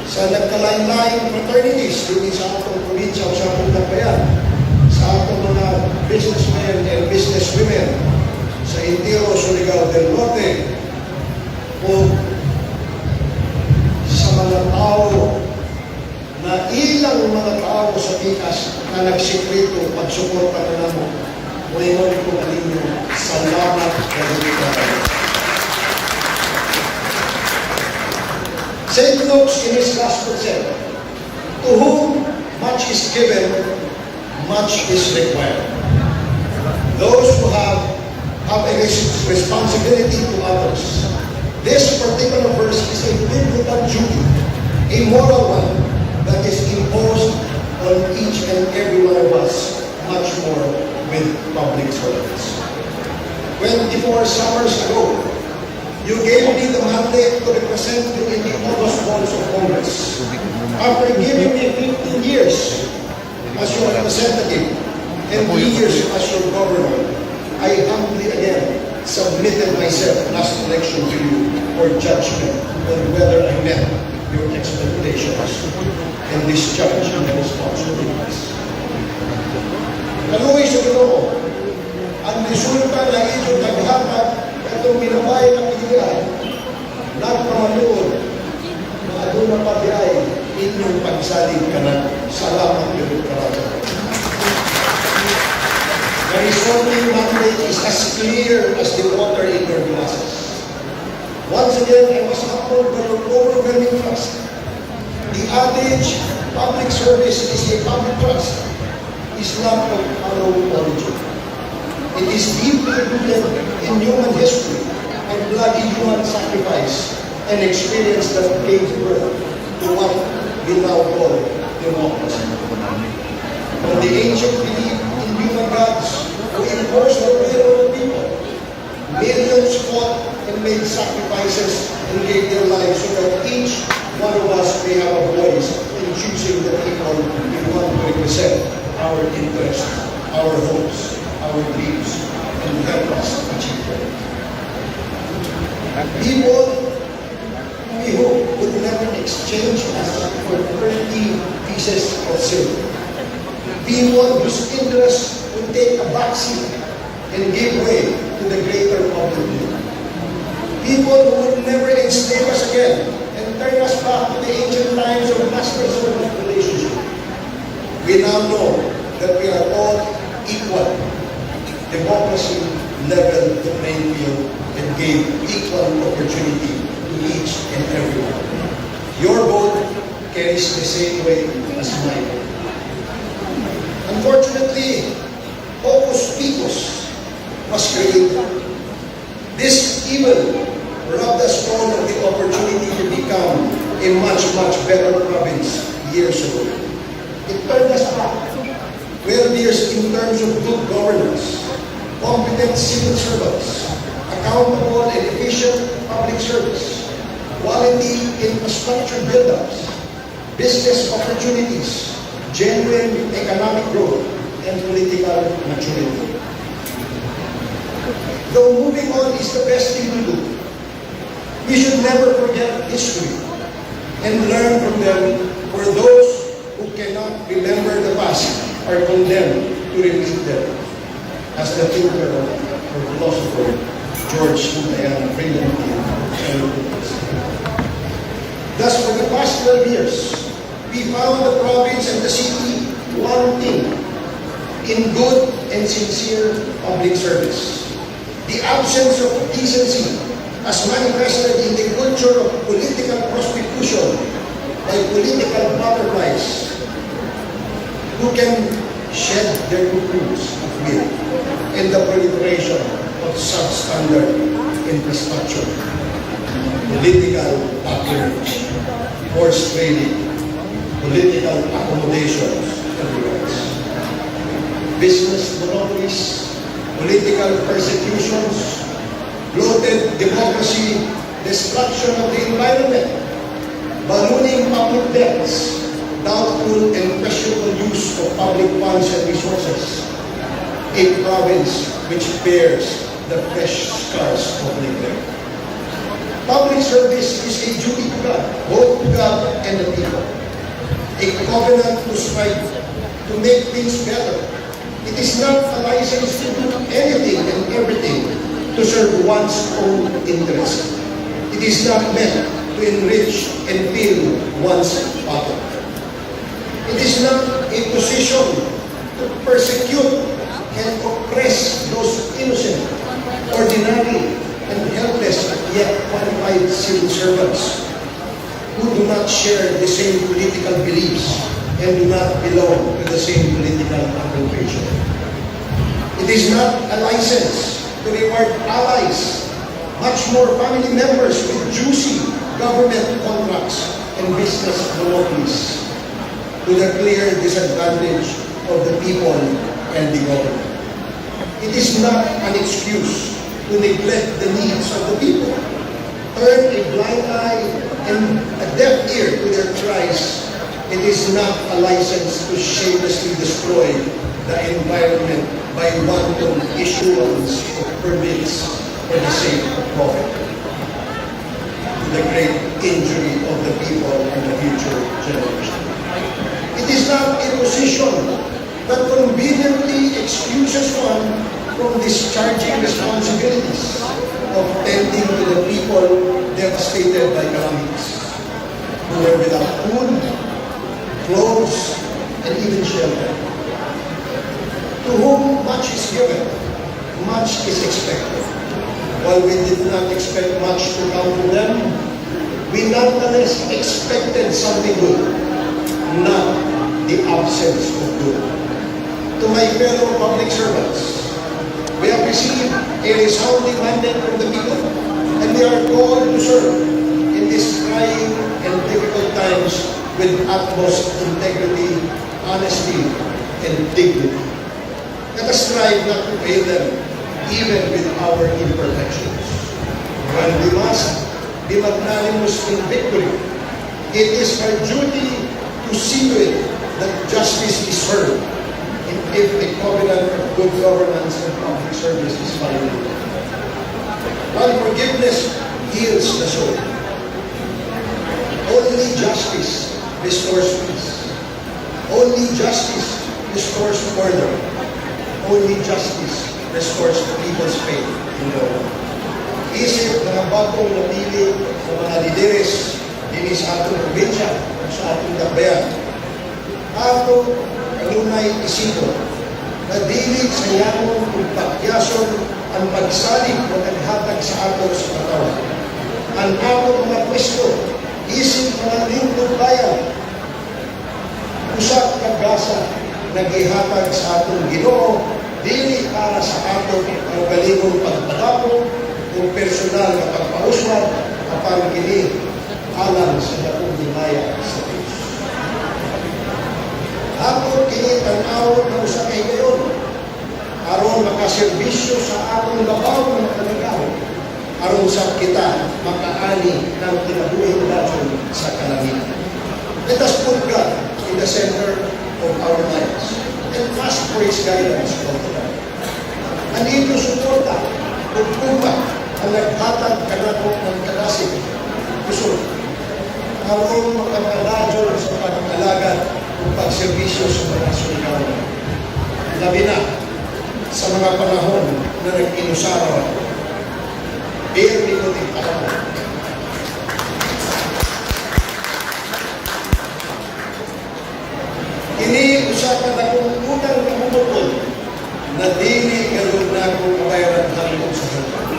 Speaker 6: sa nagkalain-lain fraternities dito sa atong probinsya o sa atong Tagbayan, sa atong mga businessmen and businesswomen sa Interior Surigao del Norte, o sa mga tao na ilang mga tao sa pikas na nagsikreto pagsuporta na namo. Ngayon ko kaninyo, salamat kayo. St. Luke in his Gospel said, "To whom much is given, much is required." Those who have a responsibility to others. This particular verse is a biblical duty, a moral one that is imposed on each and every one of us, much more with public servants. 24 summers ago, you gave me the mandate to represent you in the August halls of Congress. After giving me 15 years as your representative and 3 years as your governor, I humbly again submitted myself last election to you for judgment on whether I met your expectations and discharge my responsibilities. Kaluoy sa Ginoo, ang resulta ng inyong naghatag itong minabayad ng pilihan, nagpamanood na aduna pagayay inyong pagsalig ka na salamat yung karagay. The resulting mandate is as clear as the water in your glasses. Once again, I was humbled by your overwhelming trust. The adage, public service is a public trust, is not of our own origin. It is deeply rooted in human history and bloody human sacrifice and experience that gave birth to what we now call democracy. When the ancient believed in human gods who enforced the will of the people, millions fought and made sacrifices and gave their lives so that each one of us may have a voice in choosing the people we want to represent our interests, our hopes, our dreams, and help us achieve them. People we hope would never exchange us for 30 pieces of silver. People whose interests would take a backseat and give way to the greater public good. People who would never enslave us again and turn us back to the ancient times of master-servant relationship. We now know that we are all equal. Democracy leveled the playing field and gave equal opportunity to each and everyone. Your vote carries the same weight as mine. Unfortunately, hocus pocus was created. This evil robbed us all of the opportunity to become a much, much better province years ago. It turned us back 12 years in terms of good governance, competent civil servants, accountable and efficient public service, quality infrastructure build-ups, business opportunities, genuine economic growth, and political maturity. Though moving on is the best thing to do, we should never forget history and learn from them, for those who cannot remember the past are condemned to repeat them, as the thinker or philosopher George Lyndon. Thus, for the past 12 years, we found the province and the city wanting in good and sincere public service. The absence of decency as manifested in the culture of political prostitution by political butterflies who can shed their cocoons of will, and the proliferation of substandard infrastructure, political patronage, horse trading, political accommodations, and rights, business monopolies, political persecutions, bloated democracy, destruction of the environment, ballooning public debts, doubtful and questionable use of public funds and resources, a province which bears the fresh scars of neglect. Public service is a duty to God, both to God and the people. A covenant to strive to make things better. It is not a license to do anything and everything to serve one's own interest. It is not meant to enrich and fill one's pocket. It is not a position to persecute and oppress those innocent, ordinary, and helpless yet qualified civil servants who do not share the same political beliefs and do not belong to the same political affiliation. It is not a license to reward allies, much more family members with juicy government contracts and business monopolies, to the clear disadvantage of the people and the government. It is not an excuse to neglect the needs of the people, turn a blind eye and a deaf ear to their cries. It is not a license to shamelessly destroy the environment by wanton issuance of permits for the sake of profit, to the great injury of the people and the future generation. It is not a position that conveniently excuses one from discharging responsibilities of tending to the people devastated by calamities, who were without food, clothes, and even shelter. To whom much is given, much is expected. While we did not expect much to come from them, we nonetheless expected something good, not the absence of good. To my fellow public servants, we have received a resounding mandate from the people, and we are called to serve in these trying and difficult times with utmost integrity, honesty, and dignity. Let us strive not to fail them, even with our imperfections. When we must be magnanimous in victory, it is our duty to see to it that justice is served, and if the covenant of good governance and public service is violated. While forgiveness heals the soul, only justice restores peace. Only justice restores order. Only justice restores the people's faith in God. Isip mga bagong napili ng mga lideres din sa atong probinsya, sa atong dakbayan. Ato kanunay isipon na dili sa yamon kung pagyason ang pagsalig o naghatag sa ato sa katawan. Ang atong mga pwesto, isip mga lingkod bayan, usap kagasa naghihatag sa atong Ginoo, dili para sa atong ang galingong pagpadapo o personal na pagpauswad kapag kini alang sa dakong himaya sa Diyos. Aton kini tan-awon na usa kay gayon aron makaserbisyo sa atong labaw na kalagayan, aron sa kita makaani ng kinabuhing dayon sa kalamitan. Let us put God in the center of our lives and ask for His guidance all the time. Andito suporta o kumpa ang naghatag kanako ng kadasig gusto aron makapaladyo sa pag-alaga o pagserbisyo sa mga Surigao. Labi na sa mga panahon na nag-inusaraw birni ko din panahon. Ini usapan akong unang namumukol na dili galog na akong kabayaran hanggang sa hanggang.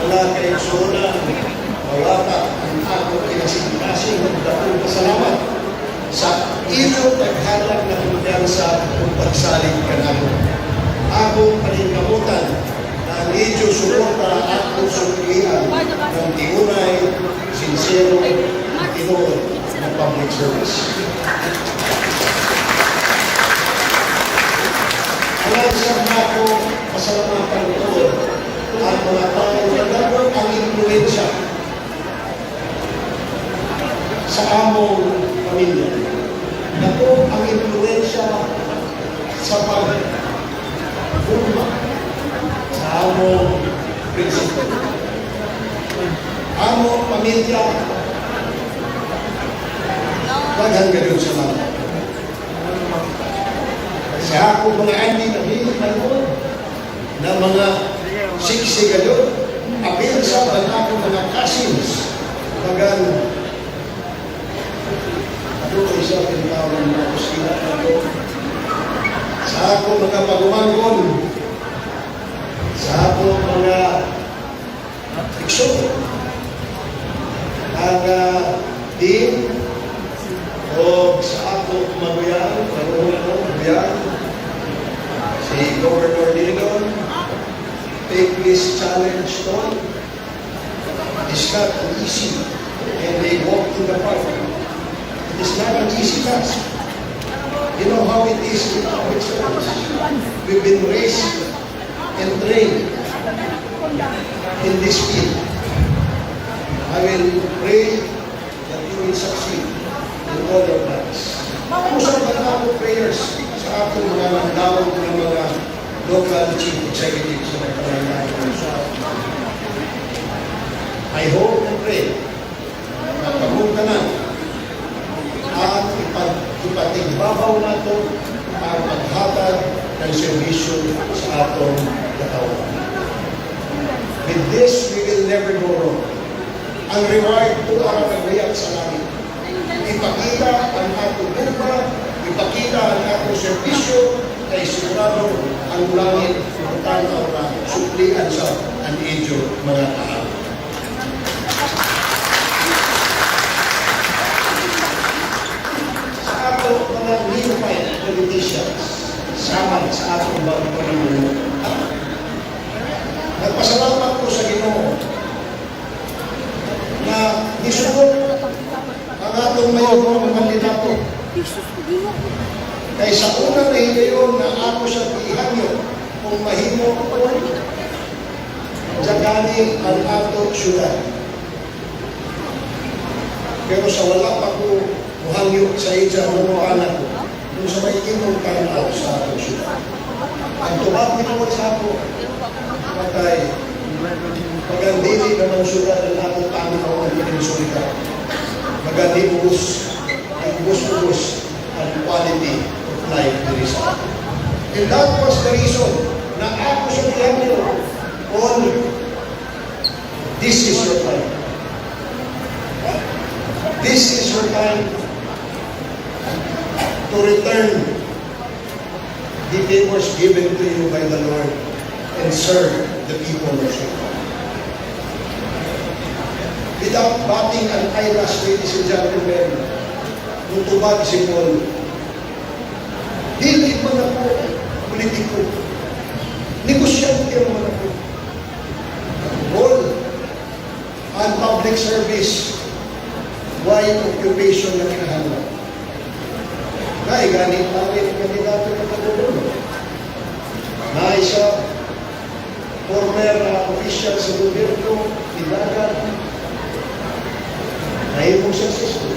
Speaker 6: Wala kay Sona, mawata ang akong kinasigasing ng dakong pasalamat sa inyong naghalag na kumpiyansa kung pagsalig ka namin. Akong paningkamutan na ang inyong suporta at konsultihan ng tiunay, sincero, at tinuod na public service. Alansang ako pasalamatan ko at mga tao na dapat ang influensya sa among pamilya. Nato ang influensya sa pag-guma sa among among prinsipyo. Among pamilya, daghan kayo sa mga. Kasi ako mga auntie na hindi kayo na mga siksi kayo, apil sa ako mga cousins, bagan ako isa pinatawag na kusina ako. Sa ako mga pagumangkon, sa ako mga ikso, ang team, o sa ako maguyan, si Governor Lyndon, take this challenge on. It's not easy, and they walk in the park. It is not an easy task. You know how it is in our church. We've been raised and trained in this field. I will pray that you will succeed in all your plans. Usap na ako prayers sa ating mga nagdawag ng mga local chief executives na nagkaroon. I hope and pray na pagmungkanan at ipatigbabaw nato ang paghatag ng serbisyo sa atong katawan. With this, we will never go wrong. Ang reward to ang nagriyak sa langit. Ipakita ang atong buka, ipakita ang atong serbisyo, kay sigurado ang langit ang tanaw na suplian sa anidyo mga tao. Sa atong mga unified politicians, sama sa atong bagong pamilya, nagpasalamat ko sa Ginoo na nisugot ang atong mayroong mga kandidato. Kaya sa unang nahigayon na ako sa ihanyo kung mahimo ko jagani ang atong syudad. Pero sa wala pa ko muhangyo sa ija mga anak ko kung sa may imong kanaw sa atong syudad. Ang tubag nito sa ako patay pagandili naman syudad ang atong tanaw ang Surigao. Magandibus ang bus ang quality of life in Rizal. And that was the reason na ako sa Tiyanyo on this is your time. This is your time to return the favors given to you by the Lord and serve the people of Surigao. Without batting an eyelash, ladies and gentlemen, nutubag si Paul. Dili man ako politiko. Negosyante man ako. Paul, ang public service, wide occupation na kinahanap. Kaya ganit namin ang kandidato ng pagbubuno. Na isa, former official sa gobyerno, Ilagan, dahil mong successful.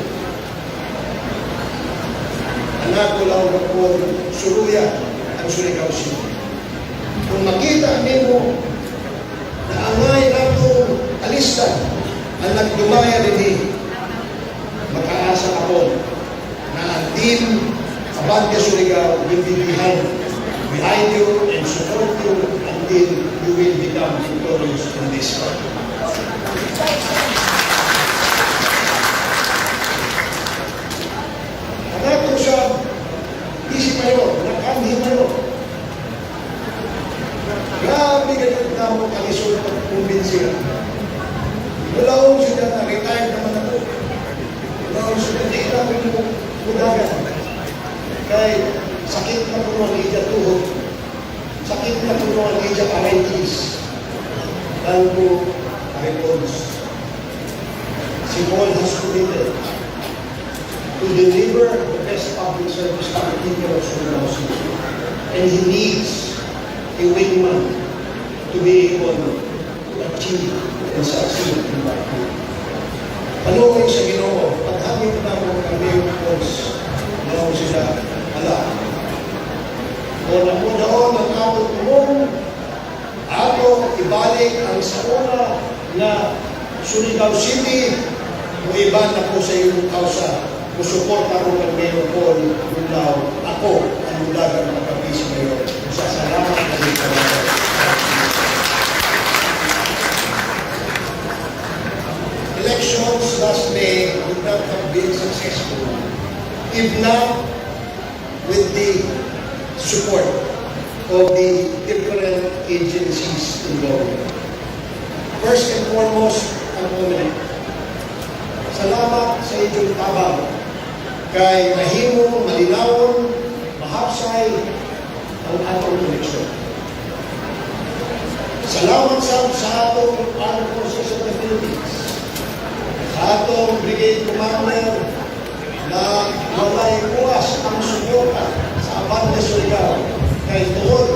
Speaker 6: Anak ko lang po suluya ang Surigao City. Kung makita nimo na angay nato alistan ang nagdumaya din, makaasa ako na ang team Abante Surigao will be behind you and support you until you will become victorious in this fight. Nato siya, isip kayo, nakamhin kayo. Grabe ganyan na mo kanisunod at kumbinsiya. Wala siya na retired naman ako. Wala siya na di namin mo mudagan. Kaya sakit na po ang ija tuhod. Sakit na po ang ija arthritis. Dahil po, records. Si Paul has committed to deliver the best public service to the people of Surigao City. And he needs a wingman to be able to achieve and succeed in life. Panuhin sa Ginoo, paghamit na mo kami yung course, noong sila, o namunaon ang atong umong, ato ibalik ang sa una na Surigao City, o iba na po sa iyong kausa, musuporta ko ng Mayor Paul Lunao, ako ang ulagan ng Kapis Mayor. Salamat na rin po. Elections last May would not have been successful if not with the support of the different agencies involved. First and foremost, ang una, salamat sa inyong tabang kay mahimong, malinawon, mahapsay ang atong eleksyon. Salamat sa atong Armed Forces of the Philippines, sa atong Brigade Commander na walay buwas ang suporta sa Abante Surigao kay tuod